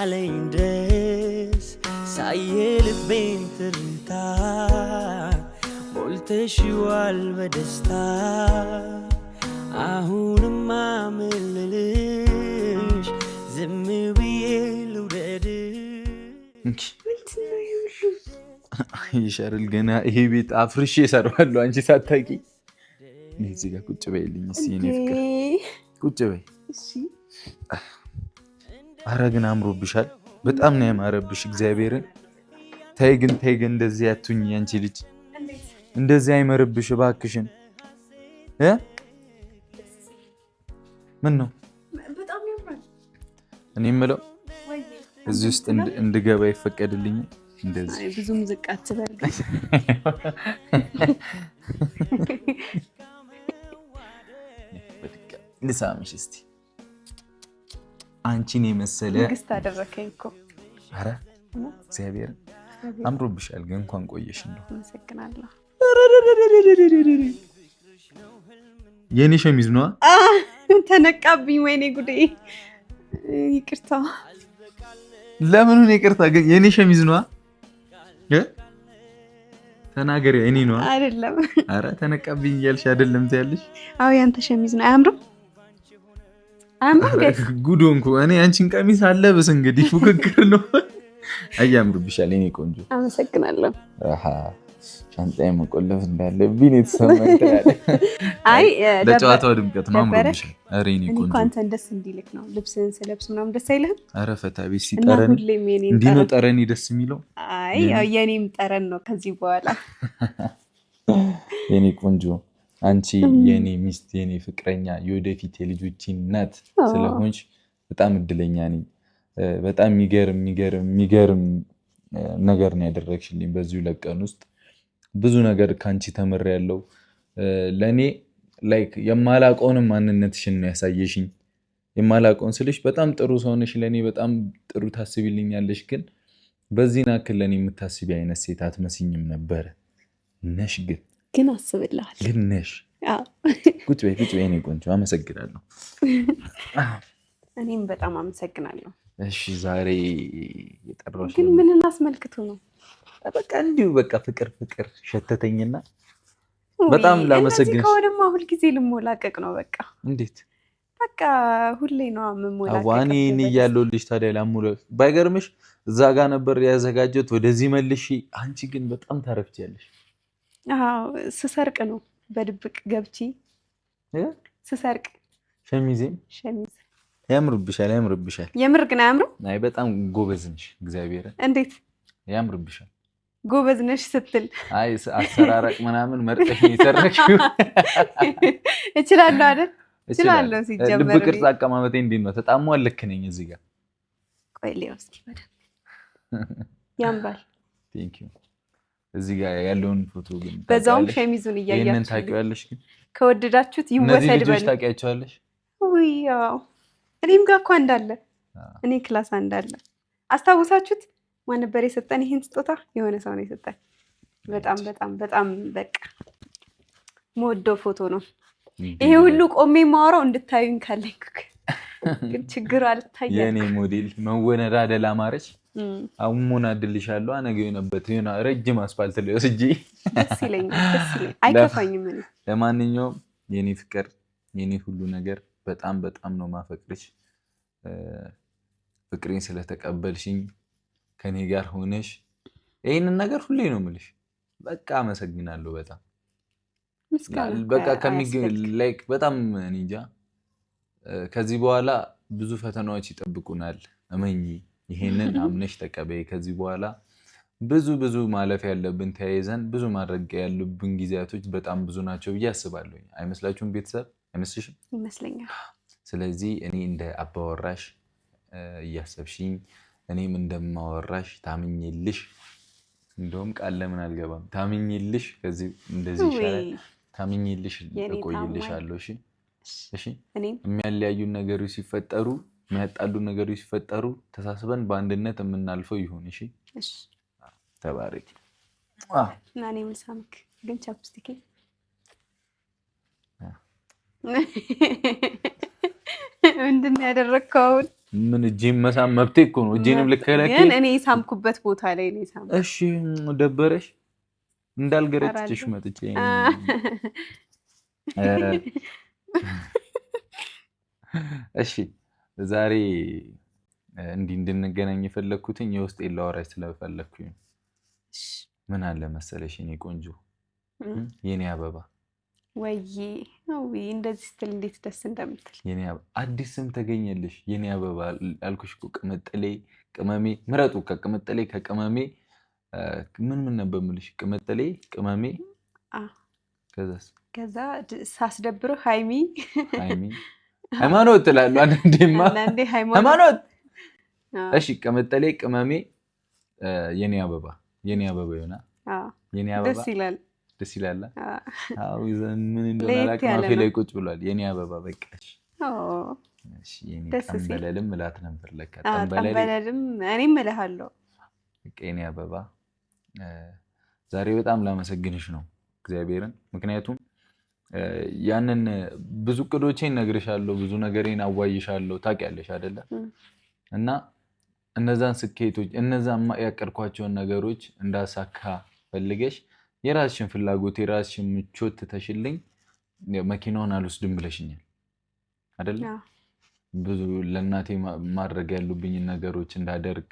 C: አለኝ ደስ ሳየ ልቤን ትርታ ሞልተሽዋል በደስታ አሁንማ ምልልሽ ዝም ብዬ ልውደድሽ
A: ይሸርል ገና ይሄ ቤት አፍርሼ እሰራዋለሁ አንቺ ሳታውቂ። እዚህ ጋር ቁጭ በይልኝ እስኪ የኔ ፍቅር ቁጭ በይ። ኧረ ግን አምሮብሻል፣ በጣም ነው ያማረብሽ። እግዚአብሔርን ተይ ግን እንደዚህ አትሁኝ አንቺ ልጅ፣ እንደዚህ አይመርብሽ እባክሽን። ምን ነው እኔ የምለው እዚህ ውስጥ እንድገባ ይፈቀድልኝ? እንደዚህ
B: ብዙም ዝቅ አትበል።
A: ልሳምሽ እስቲ። አንቺን የመሰለ
B: ንግስት አደረከኝ እኮ።
A: ኧረ እግዚአብሔር አምሮብሻል። ግን እንኳን ቆየሽ እንደው።
B: አመሰግናለሁ።
A: የኔ ሸሚዝ ነዋ።
B: ተነቃብኝ። ወይኔ ጉዴ። ይቅርታ።
A: ለምኑን ይቅርታ? ግን የኔ ሸሚዝ ነዋ። ተናገሪ። እኔ ነዋ
B: አይደለም።
A: ኧረ ተነቃብኝ እያልሽ አይደለም ትያለሽ?
B: አዎ ያንተ ሸሚዝ ነው። አያምርም?
A: ጉድ ሆንኩ እኔ። አንቺን ቀሚስ አለብስ እንግዲህ ፉክክር ነው። አያምርብሻል የኔ ቆንጆ።
B: አመሰግናለሁ።
A: ሻንጣዬ መቆለፍ እንዳለብኝ የተሰማኝ ትላለህ።
B: አይ
A: ለጨዋታው ድምቀት ነው። አምሮብሻል። ኧረ የኔ ቆንጆ
B: አንተን ደስ እንዲልክ ነው። ልብስህን ስለብስ ምናምን ደስ አይልህም?
A: ኧረ ፈታ ቤት ሲጠረን እንዲህ ነው ጠረን ደስ የሚለው።
B: አይ የኔም ጠረን ነው ከዚህ በኋላ።
A: የኔ ቆንጆ አንቺ የኔ ሚስት፣ የኔ ፍቅረኛ፣ የወደፊት የልጆቼ እናት ስለሆንሽ በጣም እድለኛ ነኝ። በጣም የሚገርም ነገር ነው ያደረግሽልኝ በዚሁ ለቀን ውስጥ። ብዙ ነገር ከአንቺ ተምሬያለሁ። ለእኔ ላይክ የማላውቀውንም ማንነትሽን ነው ያሳየሽኝ። የማላውቀውን ስልሽ በጣም ጥሩ ሰው ነሽ፣ ለእኔ በጣም ጥሩ ታስቢልኛለሽ። ግን በዚህን ያክል ለእኔ የምታስቢ አይነት ሴት አትመስኝም ነበረ። ነሽ ግን
B: አስብልሃል።
A: ግን ነሽ። ቁጭ በይ እኔ ቆንጆ። አመሰግናለሁ።
B: እኔም በጣም አመሰግናለሁ።
A: እሺ ዛሬ የጠራሁሽ
B: ግን ምንን አስመልክቶ ነው?
A: በቃ እንዲሁ በቃ ፍቅር ሸተተኝና በጣም ላመሰግንሽ።
B: ከሆነማ ሁልጊዜ ልሞላቀቅ ነው በቃ።
A: እንዴት?
B: በቃ ሁሌ ነው የምሞላቀቅ።
A: አዋኔ እኔ እያለሁልሽ ታዲያ ላሙላ። ባይገርምሽ እዛ ጋር ነበር ያዘጋጀሁት፣ ወደዚህ መልሽ። አንቺ ግን በጣም ታረፍቻለሽ።
B: አዎ ስሰርቅ ነው በድብቅ ገብቼ ስሰርቅ።
A: ሸሚዝ ያምርብሻል። የምር ግን አያምርም? አይ በጣም ጎበዝ ነሽ። እግዚአብሔርን
B: እንዴት
A: ያምርብሻል።
B: ጎበዝ ነሽ ስትል
A: አይ አሰራረቅ ምናምን መርጠሽ ነው የሰራሽው።
B: እችላለሁ አይደል? እችላለሁ። ሲጀመር
A: ልብ ቅርጽ አቀማመጤ እንዴት ነው? ተጣሟል። ልክ ነኝ እዚህ ጋር?
B: ቆይ ሌው እስኪ በደንብ ያምራል።
A: ቴንክ ዩ። እዚህ ጋር ያለውን ፎቶ ግን
B: በዛውም ሸሚዙን እያያችሁ
A: ይሄንን ታውቂዋለሽ? ግን
B: ከወደዳችሁት ይወሰድ
A: በል። እነዚህ ልጆች
B: በል።
A: ታውቂያቸዋለሽ?
B: ውይ ያው እኔም ጋር እኮ እንዳለ እኔ ክላስ እንዳለ አስታውሳችሁት? ማን ነበር የሰጠን ይሄን ስጦታ? የሆነ ሰው ነው የሰጠን። በጣም በቃ የምወደው ፎቶ ነው ይሄ። ሁሉ ቆሜ የማወራው እንድታዩኝ ካለኝ ግን ችግር አልታየም።
A: የኔ ሞዴል መወነዳደል አማረች። አሞናድልሻለሁ። አነገ የሆነበት የሆነ ረጅም አስፋልት ላይ ወስጄ
B: ደስ ይለኛል። አይከፋኝም።
A: ለማንኛውም የኔ ፍቅር፣ የኔ ሁሉ ነገር በጣም ነው ማፈቅርሽ። ፍቅሬን ስለተቀበልሽኝ ከኔ ጋር ሆነሽ ይሄንን ነገር ሁሌ ነው የምልሽ። በቃ አመሰግናለሁ በጣም በቃ ላይክ በጣም እኔ እንጃ። ከዚህ በኋላ ብዙ ፈተናዎች ይጠብቁናል። እመኚ፣ ይሄንን አምነሽ ተቀበይ። ከዚህ በኋላ ብዙ ማለፍ ያለብን ተያይዘን ብዙ ማድረግ ያሉብን ጊዜያቶች በጣም ብዙ ናቸው ብዬ አስባለሁ። አይመስላችሁም? ቤተሰብ አይመስልሽም?
B: ይመስለኛል።
A: ስለዚህ እኔ እንደ አባወራሽ እያሰብሽኝ፣ እኔም እንደማወራሽ ታምኝልሽ፣ እንደውም ቃል ለምን አልገባም፣ ታምኝልሽ፣ ከዚህ እንደዚህ ይሻላል። ታምኝልሽ እቆይልሻለሁ። እሺ። የሚያለያዩን ነገሮች ሲፈጠሩ፣ የሚያጣሉ ነገሮች ሲፈጠሩ ተሳስበን በአንድነት የምናልፈው ይሁን። እሺ። ተባረኪ።
B: እና እኔ ምን ሳምክ ግን ቻፕስቲክ ምንድን ነው ያደረግከው አሁን?
A: ምን እጄን መሳም መብቴ እኮ ነው። እጄንም ልከለከል
B: ግን እኔ የሳምኩበት ቦታ ላይ ነው የሳምኩት።
A: እሺ ደበረሽ? እንዳልገረጥሽ መጥቼ እሺ። ዛሬ እንዲህ እንድንገናኝ የፈለግኩትኝ የውስጤን ላወራሽ ስለፈለግኩኝ። ምን አለ መሰለሽ የኔ ቆንጆ የኔ አበባ
B: ወይ እንደዚህ ስትል እንዴት ደስ እንደምትል
A: የኔ አዲስ ስም ተገኘልሽ የኔ አበባ አልኩሽ እኮ ቅምጥሌ ቅመሜ ምረጡ ከቅምጥሌ ከቅመሜ ምን ነበር የምልሽ ቅምጥሌ ቅመሜ
B: ከዛ ሳስደብረው ሃይሚ
A: ሃይማኖት ትላለህ አንዴ ሃይማኖት እሺ ቅምጥሌ ቅመሜ የኔ አበባ ይሆናል የኔ አበባ ደስ ይላል አዎ ምን እንደሆነ አላውቅም ላይ ቁጭ ብሏል የኔ አበባ በቃሽ እሺ የኔ ጠንበለልም እላት ነበር ለካ
B: ጠንበለልም እኔም እልሃለሁ
A: በቃ የኔ አበባ ዛሬ በጣም ላመሰግንሽ ነው እግዚአብሔርን ምክንያቱም ያንን ብዙ ቅዶቼን ነግርሻለሁ ብዙ ነገሬን አዋይሻለሁ ታውቂያለሽ አይደለ እና እነዛን ስኬቶች እነዛን ያቀርኳቸውን ነገሮች እንዳሳካ ፈልገሽ የራስሽን ፍላጎት የራስሽን ምቾት ተሽልኝ መኪናውን አልወስድም ብለሽኛል አይደለ ብዙ ለእናቴ ማድረግ ያሉብኝ ነገሮች እንዳደርግ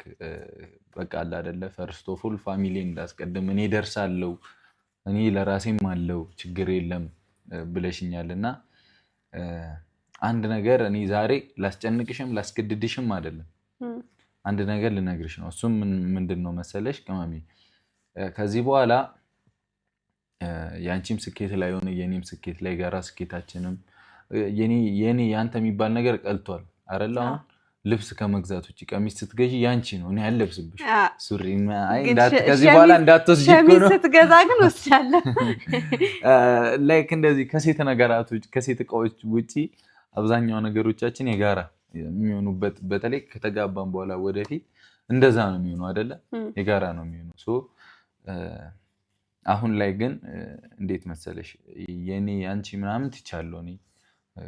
A: በቃ አለ አይደለ ፈርስት ኦፍ ኦል ፋሚሊ እንዳስቀድም እኔ ደርሳለሁ እኔ ለራሴም አለው ችግር የለም ብለሽኛልና አንድ ነገር እኔ ዛሬ ላስጨንቅሽም ላስገድድሽም አይደለም አንድ ነገር ልነግርሽ ነው እሱም ምንድነው መሰለሽ ቅመሜ ከዚህ በኋላ ያንቺም ስኬት ላይ ሆነ የኔም ስኬት ላይ ጋራ ስኬታችንም የኔ ያንተ የሚባል ነገር ቀልቷል አይደል አሁን ልብስ ከመግዛት ውጪ ቀሚስ ስትገዢ ያንቺ ነው እኔ አልለብስብሽ ሱሪ ከዚህ በኋላ እንዳትወስጂ እኮ ነው
B: ስትገዛ ግን ወስጃለሁ
A: ላይክ እንደዚህ ከሴት ነገራቶች ከሴት እቃዎች ውጪ አብዛኛው ነገሮቻችን የጋራ የሚሆኑበት በተለይ ከተጋባን በኋላ ወደፊት እንደዛ ነው የሚሆነው አይደለ የጋራ ነው የሚሆነው ሶ አሁን ላይ ግን እንዴት መሰለሽ የኔ አንቺ ምናምን ትቻለሁ እኔ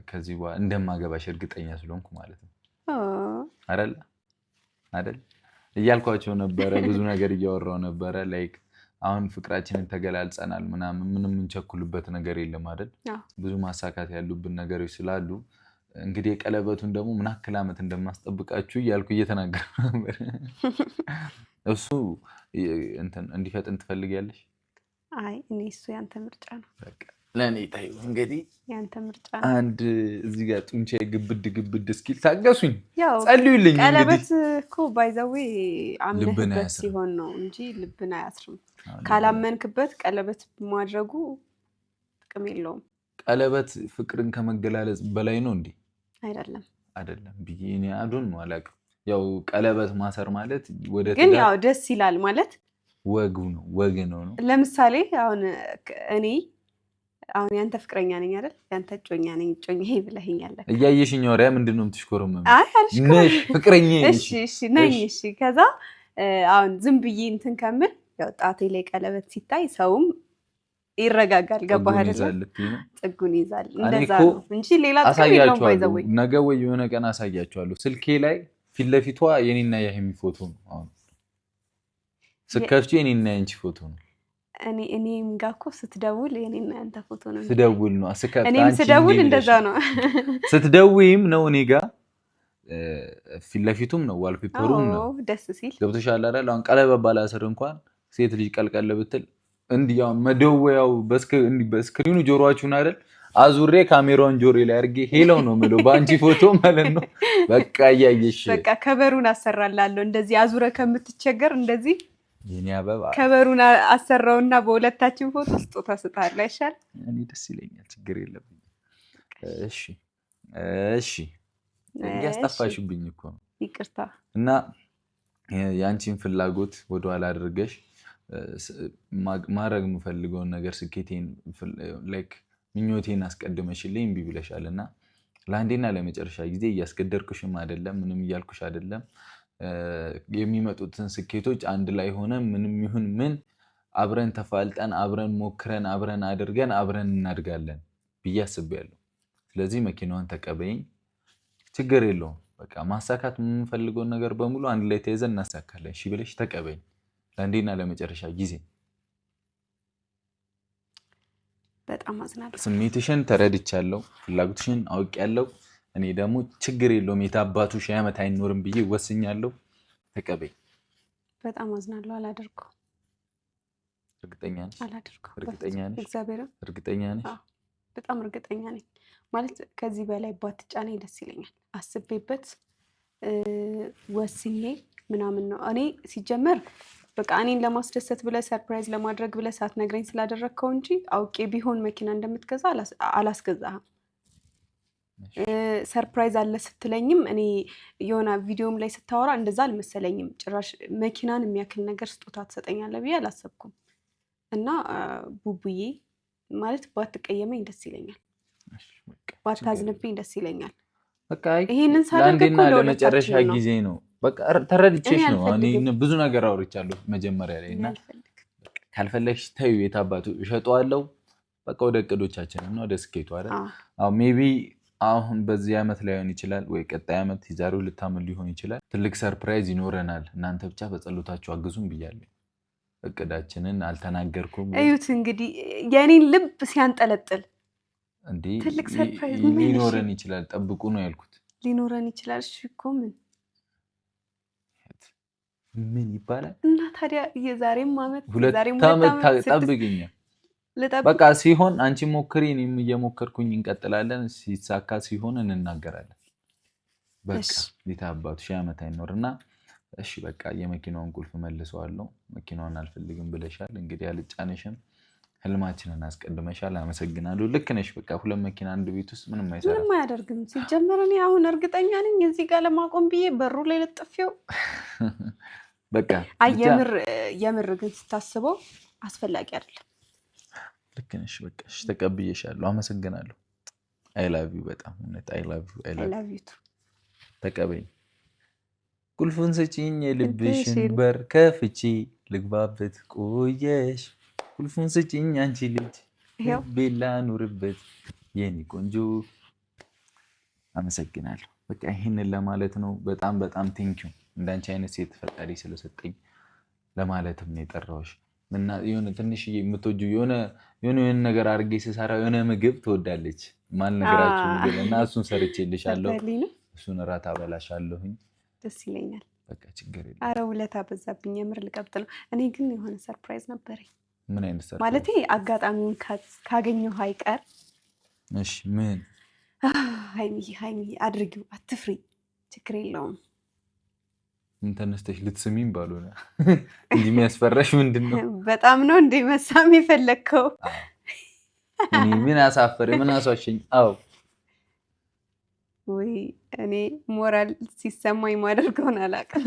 A: ከዚህ በኋላ እንደማገባሽ እርግጠኛ ስለሆንኩ ማለት ነው አይደል እያልኳቸው ነበረ ብዙ ነገር እያወራው ነበረ ላይክ አሁን ፍቅራችንን ተገላልጸናል ምናምን ምንም እንቸኩልበት ነገር የለም አይደል ብዙ ማሳካት ያሉብን ነገሮች ስላሉ እንግዲህ የቀለበቱን ደግሞ ምን ያክል ዓመት እንደማስጠብቃችሁ እያልኩ እየተናገርኩ ነበር እሱ እንዲፈጥን ትፈልጊያለሽ
B: አይ እኔ እሱ ያንተ ምርጫ ነው
A: በቃ ለኔ ታዩ እንግዲህ
B: ያንተ ምርጫ ነው
A: አንድ እዚህ ጋር ጡንቻ ግብድ እስኪል ታገሱኝ ጸልዩልኝ እንግዲህ
B: ቀለበት እኮ ባይዘዌ አምነህበት ሲሆን ነው እንጂ ልብን አያስርም ካላመንክበት ቀለበት ማድረጉ ጥቅም የለውም
A: ቀለበት ፍቅርን ከመገላለጽ በላይ ነው እንዴ አይደለም ብዬ አዱን ነው አላውቅም ያው ቀለበት ማሰር ማለት ወደ
B: ግን ያው ደስ ይላል ማለት
A: ወግ ነው
B: ለምሳሌ አሁን እኔ ያንተ ፍቅረኛ ነኝ አይደል ያንተ ጮኛ ነኝ ጮኛዬ ብለኸኛል
A: እያየሽኝ ወሪያ ምንድነው የምትሽኮረመው
B: አይ አልሽኮረም
A: ፍቅረኛ
B: እሺ ነኝ እሺ ከዛ አሁን ዝም ብዬ እንትን ከምል ያው ጣቴ ላይ ቀለበት ሲታይ ሰውም ይረጋጋል ገባህ አይደል ጥጉን ይዛል እንደዛ ነው እንጂ ሌላ ጥቅም የለውም ባይዘው
A: ነገ ወይ የሆነ ቀን አሳያችኋለሁ ስልኬ ላይ ፊት ለፊቷ የኔና የሀይሚ ፎቶ ነው አሁን ስከፍቺ የኔና ያንቺ ፎቶ ነው
B: እኔም ጋር እኮ ስትደውል የኔና ያንተ ፎቶ ነው
A: ስደውል ነው
B: እኔም ስደውል እንደዛ ነው
A: ስትደውይም ነው እኔ ጋር ፊት ለፊቱም ነው ዋልፔፐሩም ነው
B: ደስ ሲል
A: ገብቶሻል አይደል አሁን ቀለበት ባላሰር እንኳን ሴት ልጅ ቀልቀል ብትል እንዲያው መደወያው በስክሪኑ ጆሮአችሁን አይደል አዙሬ ካሜራውን ጆሮዬ ላይ አድርጌ ሄለው ነው የምለው በአንቺ ፎቶ ማለት ነው በቃ እያየሽ
B: በቃ ከበሩን አሰራላለሁ እንደዚህ አዙረ ከምትቸገር እንደዚህ
A: የኔ አበባ
B: ከበሩን አሰራውና በሁለታችን ፎቶ ስጦታ ስጣለህ አይሻል
A: እኔ ደስ ይለኛል ችግር የለብኝ እሺ ያስጠፋሽብኝ እኮ ነው
B: ይቅርታ
A: እና ያንቺን ፍላጎት ወደኋላ አድርገሽ ማድረግ የምፈልገውን ነገር ስኬቴን ላይክ ምኞቴን አስቀድመሽልኝ እምቢ ብለሻልና ለአንዴና ለመጨረሻ ጊዜ እያስገደርኩሽም አይደለም ምንም እያልኩሽ አይደለም የሚመጡትን ስኬቶች አንድ ላይ ሆነ ምንም ይሁን ምን አብረን ተፋልጠን አብረን ሞክረን አብረን አድርገን አብረን እናድጋለን ብዬ አስቤያለሁ ስለዚህ መኪናውን ተቀበይኝ ችግር የለውም በቃ ማሳካት የምንፈልገውን ነገር በሙሉ አንድ ላይ ተይዘን እናሳካለን እሺ ብለሽ ተቀበይኝ ለአንዴና ለመጨረሻ ጊዜ
B: በጣም አዝናለሁ
A: ስሜትሽን ተረድቻለሁ ፍላጎትሽን አውቄያለሁ እኔ ደግሞ ችግር የለውም የታባቱ ሺህ ዓመት አይኖርም ብዬ ወስኛለሁ ተቀበይ
B: በጣም አዝናለሁ አላደርኩ
A: እርግጠኛ ነሽ?
B: አላደርገውም።
A: እርግጠኛ ነሽ?
B: እግዚአብሔር
A: እርግጠኛ ነሽ?
B: በጣም እርግጠኛ ነኝ። ማለት ከዚህ በላይ ባትጫነኝ ደስ ይለኛል። አስቤበት ወስኜ ምናምን ነው። እኔ ሲጀመር በቃ እኔን ለማስደሰት ብለህ ሰርፕራይዝ ለማድረግ ብለህ ሳትነግረኝ ስላደረግከው እንጂ አውቄ ቢሆን መኪና እንደምትገዛ አላስገዛህም። ሰርፕራይዝ አለ ስትለኝም እኔ የሆነ ቪዲዮም ላይ ስታወራ እንደዛ አልመሰለኝም። ጭራሽ መኪናን የሚያክል ነገር ስጦታ ትሰጠኛለህ ብዬ አላሰብኩም። እና ቡቡዬ ማለት ባትቀየመኝ ደስ ይለኛል፣ ባታዝንብኝ ደስ ይለኛል።
A: በቃ
B: ይሄንን ሳደርግ እኮ
A: ለመጨረሻ ጊዜ ነው። በቃ ተረድቼሽ ነው። እኔ ብዙ ነገር አውርቻለሁ መጀመሪያ ላይ እና ካልፈለግሽ ተይው፣ የታባቱ እሸጠዋለሁ። በቃ ወደ እቅዶቻችን እና ወደ ስኬቱ አይደል? አዎ ሜቢ አሁን በዚህ ዓመት ላይሆን ይችላል ወይ ቀጣይ ዓመት የዛሬው 2 ዓመት ሊሆን ይችላል። ትልቅ ሰርፕራይዝ ይኖረናል። እናንተ ብቻ በጸሎታችሁ አግዙን ብያለሁ። እቅዳችንን አልተናገርኩም።
B: እዩት እንግዲህ የኔን ልብ ሲያንጠለጥል
A: እንዴ
B: ትልቅ ሰርፕራይዝ
A: ሊኖረን ይችላል። ጠብቁ ነው ያልኩት።
B: ሊኖረን ይችላል። እሺ እኮ
A: ምን ይባላል
B: እና ታዲያ የዛሬም ዓመት
A: 2 ዓመት ጠብቅኛል። በቃ ሲሆን አንቺ ሞክሪ፣ እኔም እየሞከርኩኝ እንቀጥላለን። ሲሳካ ሲሆን እንናገራለን። በቃ ሊታባቱ 1000 ዓመት አይኖርና እሺ በቃ የመኪናውን ቁልፍ መልሰዋለሁ። መኪናውን አልፈልግም ብለሻል። እንግዲህ አልጫነሽም። ህልማችንን አስቀድመሻል። አመሰግናለሁ። ልክ ነሽ። በቃ 2 መኪና አንድ ቤት ውስጥ ምንም አይሰራም፣
B: ምንም አያደርግም። ሲጀመር እኔ አሁን እርግጠኛ ነኝ እዚህ ጋር ለማቆም ብዬ በሩ ላይ ለጥፌው
A: በቃ
B: የምር ግን ስታስበው አስፈላጊ አይደለም።
A: ልክ ነሽ። በቃ እሺ ተቀብዬሻለሁ። አመሰግናለሁ። አይ ላቭ ዩ በጣም እውነት አይ ላቭ ዩ ተቀበይኝ። ቁልፉን ስጪኝ የልብሽን በር ከፍቼ ልግባበት ቆየሽ። ቁልፉን ስጪኝ አንቺ ልጅ ቤላ ኑርበት የኔ ቆንጆ። አመሰግናለሁ። በቃ ይሄንን ለማለት ነው። በጣም በጣም ቴንኪው እንዳንቺ አይነት ሴት ፈጣሪ ስለሰጠኝ ለማለትም ነው የጠራሁሽ። እና የሆነ ትንሽዬ የምትወጂው የሆነ ነገር አድርጌ ስሰራ የሆነ ምግብ ትወዳለች ማልነግራችሁ ምግብ እና እሱን ሰርቼልሻለሁ። እሱን እራት አበላሻለሁኝ።
B: ደስ ይለኛል።
A: በቃ ችግር የለም።
B: አረ ውለታ በዛብኝ። የምር ልቀብጥ ነው። እኔ ግን የሆነ ሰርፕራይዝ ነበረኝ።
A: ምን አይነት ሰርፕራይዝ?
B: ማለቴ አጋጣሚውን ካገኘሁ አይቀር።
A: እሺ ምን?
B: ሀይሚ አድርጊው፣ አትፍሪ፣ ችግር የለውም።
A: ምን ተነስተሽ ልትስሚም ባልሆነ እንጂ የሚያስፈራሽ ምንድን ነው?
B: በጣም ነው እንደ መሳም የፈለግከው?
A: ምን አሳፈረ? ምን አስዋሸኝ? አዎ
B: ወይ እኔ ሞራል ሲሰማኝ ማደርገውን አላውቅም።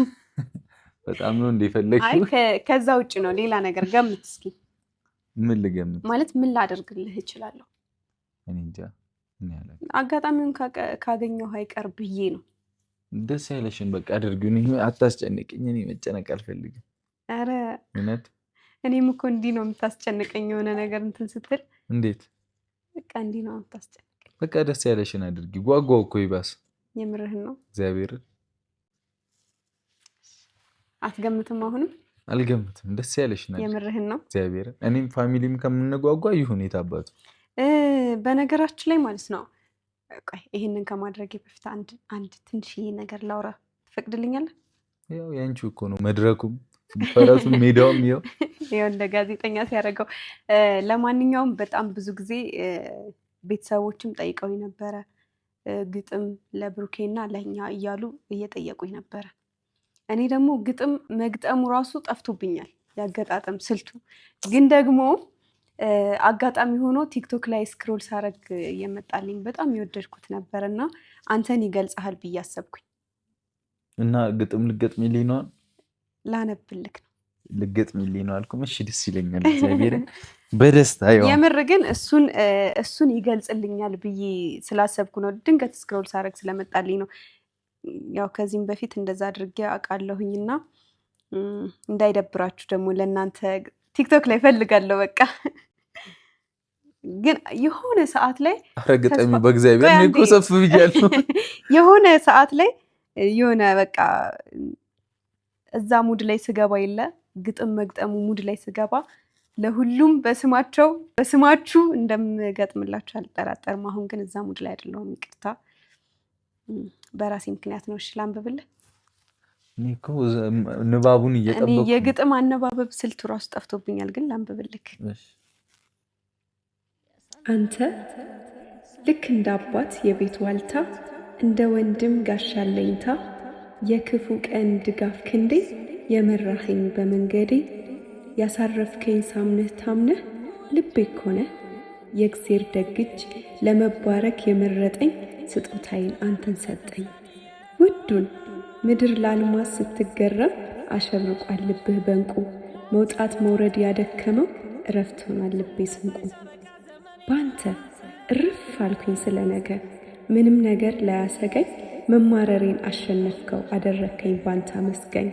A: በጣም ነው እንደፈለግሽው?
B: ከዛ ውጭ ነው ሌላ ነገር ገምት እስኪ።
A: ምን ልገምት?
B: ማለት ምን ላደርግልህ እችላለሁ?
A: እኔ እንጃ።
B: አጋጣሚውን ካገኘሁ አይቀር ብዬ ነው።
A: ደስ ያለሽን በቃ አድርጊው። አታስጨንቅኝ። እኔ መጨነቅ አልፈልግም።
B: ኧረ
A: እውነት
B: እኔም እኮ እንዲህ ነው የምታስጨንቀኝ። የሆነ ነገር እንትን ስትል
A: እንዴት?
B: በቃ እንዲህ ነው የምታስጨንቀኝ።
A: በቃ ደስ ያለሽን አድርጊ። ጓጓው እኮ ይባስ።
B: የምርህን ነው?
A: እግዚአብሔርን
B: አትገምትም? አሁንም
A: አልገምትም። ደስ ያለሽን አድርጊ።
B: የምርህን ነው?
A: እግዚአብሔርን እኔም ፋሚሊም ከምንጓጓ ይሁን የታባቱ።
B: በነገራችን ላይ ማለት ነው ይሄንን ከማድረጌ በፊት አንድ ትንሽዬ ነገር ላውራ ትፈቅድልኛለህ?
A: ያው ያንቺ እኮ ነው መድረኩም ፈረሱም ሜዳውም ይኸው
B: እንደ ጋዜጠኛ ሲያደርገው። ለማንኛውም በጣም ብዙ ጊዜ ቤተሰቦችም ጠይቀውኝ ነበረ፣ ግጥም ለብሩኬና ለእኛ እያሉ እየጠየቁኝ ነበረ። እኔ ደግሞ ግጥም መግጠሙ ራሱ ጠፍቶብኛል፣ ያገጣጠም ስልቱ ግን ደግሞ አጋጣሚ ሆኖ ቲክቶክ ላይ ስክሮል ሳረግ እየመጣልኝ በጣም የወደድኩት ነበር እና አንተን ይገልጽሃል ብዬ አሰብኩኝ
A: እና ግጥም ልገጥሚልኝ ነው?
B: ላነብልክ ነው።
A: ልገጥሚልኝ ነው አልኩም። እሺ ደስ ይለኛል፣ እግዚአብሔር በደስታ
B: የምር ግን እሱን ይገልጽልኛል ብዬ ስላሰብኩ ነው። ድንገት ስክሮል ሳረግ ስለመጣልኝ ነው። ያው ከዚህም በፊት እንደዛ አድርጌ አውቃለሁኝ እና እንዳይደብራችሁ ደግሞ ለእናንተ ቲክቶክ ላይ ፈልጋለሁ። በቃ ግን የሆነ ሰዓት ላይ
A: አረጋግጠሚ በእግዚአብሔር ነው እኮ ሰፍ ብያለሁ።
B: የሆነ ሰዓት ላይ የሆነ በቃ እዛ ሙድ ላይ ስገባ የለ ግጥም መግጠሙ ሙድ ላይ ስገባ ለሁሉም በስማችሁ እንደምገጥምላችሁ አልጠራጠርም። አሁን ግን እዛ ሙድ ላይ አይደለሁም። ይቅርታ፣ በራሴ ምክንያት ነው። እሺ ላንብብልህ?
A: እኮ ንባቡን እየጠበቅኩ
B: እኔ የግጥም አነባበብ ስልቱ ራሱ ጠፍቶብኛል ግን ላንብብልክ አንተ ልክ እንደ አባት የቤት ዋልታ እንደ ወንድም ጋሻለኝታ የክፉ ቀን ድጋፍ ክንዴ የመራኸኝ በመንገዴ ያሳረፍከኝ ሳምነህ ታምነህ ልቤ ኮነ የእግዚአብሔር ደግጅ ለመባረክ የመረጠኝ ስጦታዬን አንተን ሰጠኝ ውዱን ምድር ላልማስ ስትገረም አሸብርቋል ልብህ በንቁ መውጣት መውረድ ያደከመው እረፍት ሆኗል ልቤ ስንቁ ባንተ እርፍ አልኩኝ ስለነገ ምንም ነገር ላያሰገኝ መማረሬን አሸነፍከው አደረከኝ ባንተ መስገኝ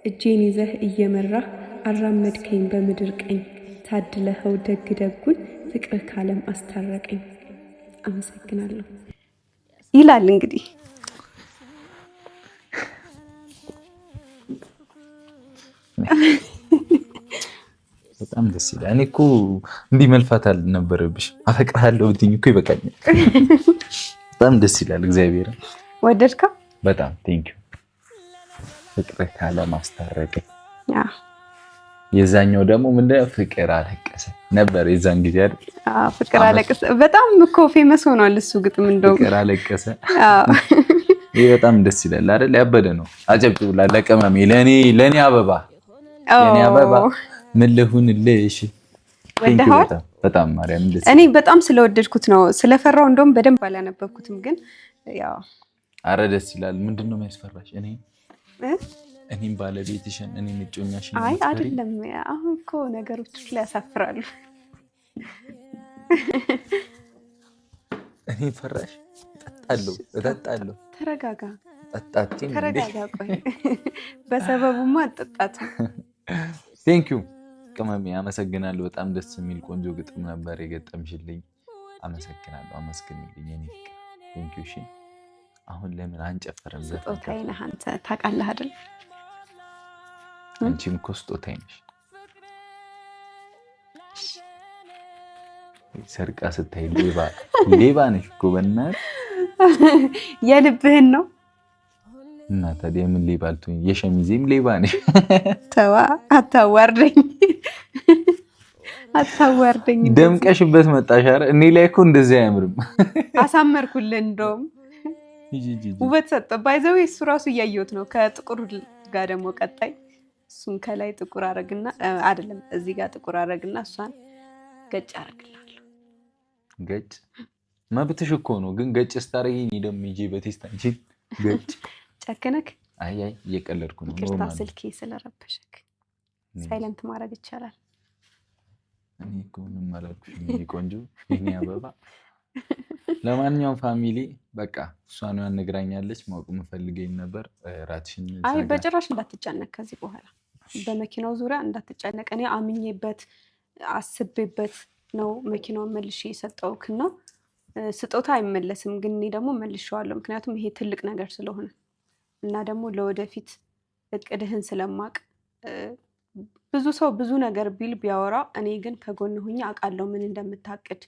B: እጄን ይዘህ እየመራህ አራመድከኝ በምድር ቀኝ ታድለኸው ደግ ደጉን ፍቅርህ ካለም አስታረቀኝ አመሰግናለሁ ይላል እንግዲህ
A: በጣም ደስ ይላል እኔ እኮ እንዲህ መልፋት አልነበረብሽ አፈቅርሃለሁ ብትኝ እኮ ይበቃኛል በጣም ደስ ይላል እግዚአብሔር
B: ወደድካ
A: በጣም ቴንኪው ፍቅርህ ካለም አስታረቀኝ የዛኛው ደግሞ ምንድነው ፍቅር አለቀሰ ነበር የዛን ጊዜ አይደል
B: ፍቅር አለቀሰ በጣም እኮ ፌመስ ሆኗል እሱ ግጥም እንደው
A: ፍቅር አለቀሰ ይሄ በጣም ደስ ይላል አይደል ያበደ ነው አጨብጭቡላ ለቀመሜ ለኔ አበባ ምን ልሁንልሽ በጣም ማርያም ደስ
B: እኔ በጣም ስለወደድኩት ነው ስለፈራው እንደውም በደንብ አላነበብኩትም ግን ያው
A: አረ ደስ ይላል ምንድነው የሚያስፈራሽ እኔም ባለቤትሽን እኔ ምጮኛሽን
B: አይ አይደለም አሁን እኮ ነገሮች ላይ ያሳፍራሉ
A: እኔ ፈራሽ እጠጣለሁ
B: ተረጋጋ
A: ጠጣችን
B: ተረጋጋ ቆይ በሰበቡማ አጠጣት
A: ቴንክ ዩ ቅመሜ አመሰግናለሁ በጣም ደስ የሚል ቆንጆ ግጥም ነበር የገጠምሽልኝ አመሰግናለሁ አመስግንልኝ እኔ ቴንክ ዩ እሺ አሁን ለምን አንጨፈረም
B: ስጦታዬ ነህ አንተ ታውቃለህ አይደል
A: አንቺም እኮ ስጦታዬ ነሽ ሰርቃ ስታይ ሌባ ነሽ እኮ በእናትህ
B: የልብህን ነው
A: እና ታዲያ ምን ሌባ አልኩኝ የሸሚዜም ሌባ ነሽ
B: ተዋ አታዋርደኝ
A: ደምቀሽበት መጣሽ አይደል እኔ ላይ እኮ እንደዚህ አያምርም
B: አሳመርኩልህ እንደውም ውበት ሰጠ ባይዘው እሱ ራሱ እያየሁት ነው ከጥቁር ጋር ደግሞ ቀጣይ እሱን ከላይ ጥቁር አረግና አይደለም እዚህ ጋር ጥቁር አረግና እሷን ገጭ አረግላለሁ
A: ገጭ መብትሽ እኮ ነው ግን ገጭ ስታረጊኝ ደም ይጂ በቴስት አንቺ ገጭ
B: ጨከነክ
A: አይ እየቀለድኩ ነው
B: ይቅርታ ስልኬ ስለረበሸክ ሳይለንት ማድረግ ይቻላል
A: እኔ እኮ ምንም አላልኩሽም ቆንጆ የኔ አበባ ለማንኛውም ፋሚሊ በቃ እሷን ያነግራኛለች ማወቅ የምፈልገኝ ነበር ራትሽን
B: አይ በጭራሽ እንዳትጨነቅ ከዚህ በኋላ በመኪናው ዙሪያ እንዳትጨነቅ እኔ አምኜበት አስቤበት ነው መኪናውን መልሼ የሰጠውክና ስጦታ አይመለስም ግን እኔ ደግሞ መልሼዋለሁ ምክንያቱም ይሄ ትልቅ ነገር ስለሆነ እና ደግሞ ለወደፊት እቅድህን ስለማቅ ብዙ ሰው ብዙ ነገር ቢል ቢያወራ እኔ ግን ከጎን ሆኜ አውቃለሁ ምን እንደምታቅድ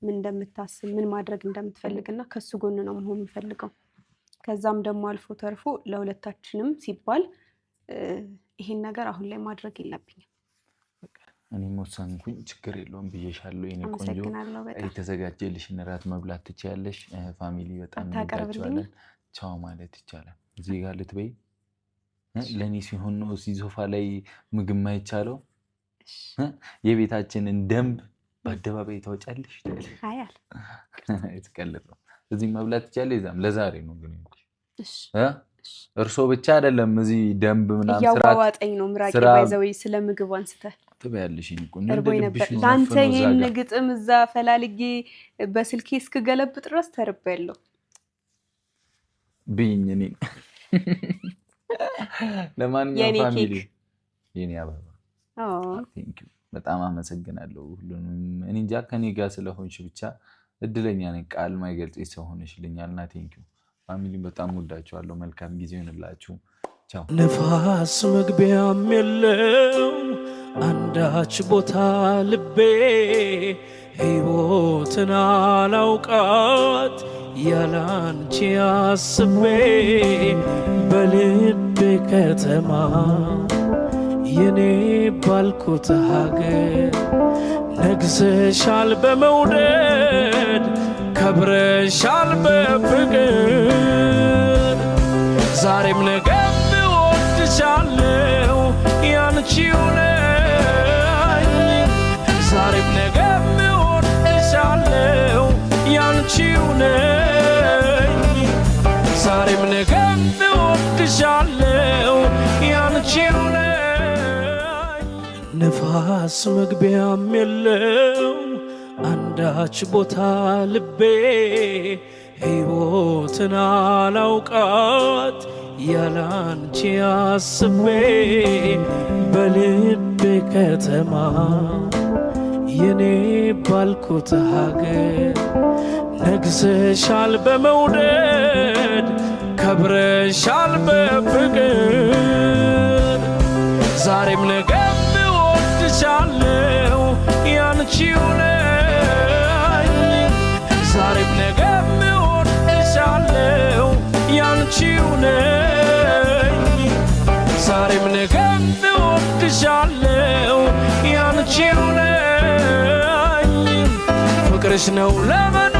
B: ምን እንደምታስብ ምን ማድረግ እንደምትፈልግና ከሱ ጎን ነው መሆን የምፈልገው ከዛም ደግሞ አልፎ ተርፎ ለሁለታችንም ሲባል ይሄን ነገር አሁን ላይ ማድረግ የለብኝም
A: እኔ ወሰንኩኝ ችግር የለውም ብዬሻለሁ የኔ ቆንጆ የተዘጋጀልሽን እራት መብላት ትችያለሽ ፋሚሊ በጣም እንወዳችኋለን ቻው ማለት ይቻላል እዚህ ጋር ልትበይ ለኔ ሲሆን ነው እዚህ ሶፋ ላይ ምግብ ማይቻለው የቤታችንን ደንብ በአደባባይ ታወጫለሽ
B: አያል
A: እትቀልድ ነው እዚህ መብላት ይቻላል እዛም ለዛሬ ነው ግን እርሶ ብቻ አይደለም እዚህ ደንብ ምናምን ስራ
B: ያዋዋጠኝ ነው ምራቂ ባይዘው ስለ ምግብ አንስተ
A: ትበያለሽ እንቁን
B: እርቦይ ነበር ላንተ ይሄን ግጥም እዛ ፈላልጌ በስልኬ እስከገለብ ድረስ ተርቤያለሁ
A: ቢኝ እኔ ለማንኛውም ፋሚሊ የኔ አበባ ቴንክ ዩ በጣም አመሰግናለሁ ሁሉንም እኔ እንጃ ከኔ ጋር ስለሆንሽ ብቻ እድለኛ ነኝ ቃል ማይገልጽ ሰው ሆነሽልኛልና ቴንክ ዩ ፋሚሊ በጣም ወዳችኋለሁ መልካም ጊዜ ይሁንላችሁ ቻው
C: ንፋስ መግቢያም የለው አንዳች ቦታ ልቤ ሕይወትን አላውቃት ያላንቺ አስቤ በልቤ ከተማ የኔ ባልኩት ሀገር ነግሰሻል በመውደድ ከብረሻል በፍቅር ዛሬም ነገም እወድሻለሁ ያንቺው ነኝ ዛሬም ነገም እወድሻለሁ ያንቺው ነኝ ዛሬም ነገም እወድሻለሁ ያንቺው ነኝ ንፋስ መግቢያም የለው አንዳች ቦታ ልቤ ሕይወትን አላውቃት ያላንቺ አስቤ በልቤ ከተማ የኔ ባልኩት ሀገር ነግሰሻል በመውደድ ከብረሻል በፍቅር ዛሬም ነገም እወድሻለሁ ያንቺው ነኝ ዛሬም ነገም እወድሻለሁ ያንቺው ነኝ ዛሬም ነገም እወድሻለሁ ያንቺው ነኝ ፍቅርሽ ነው ለመኖር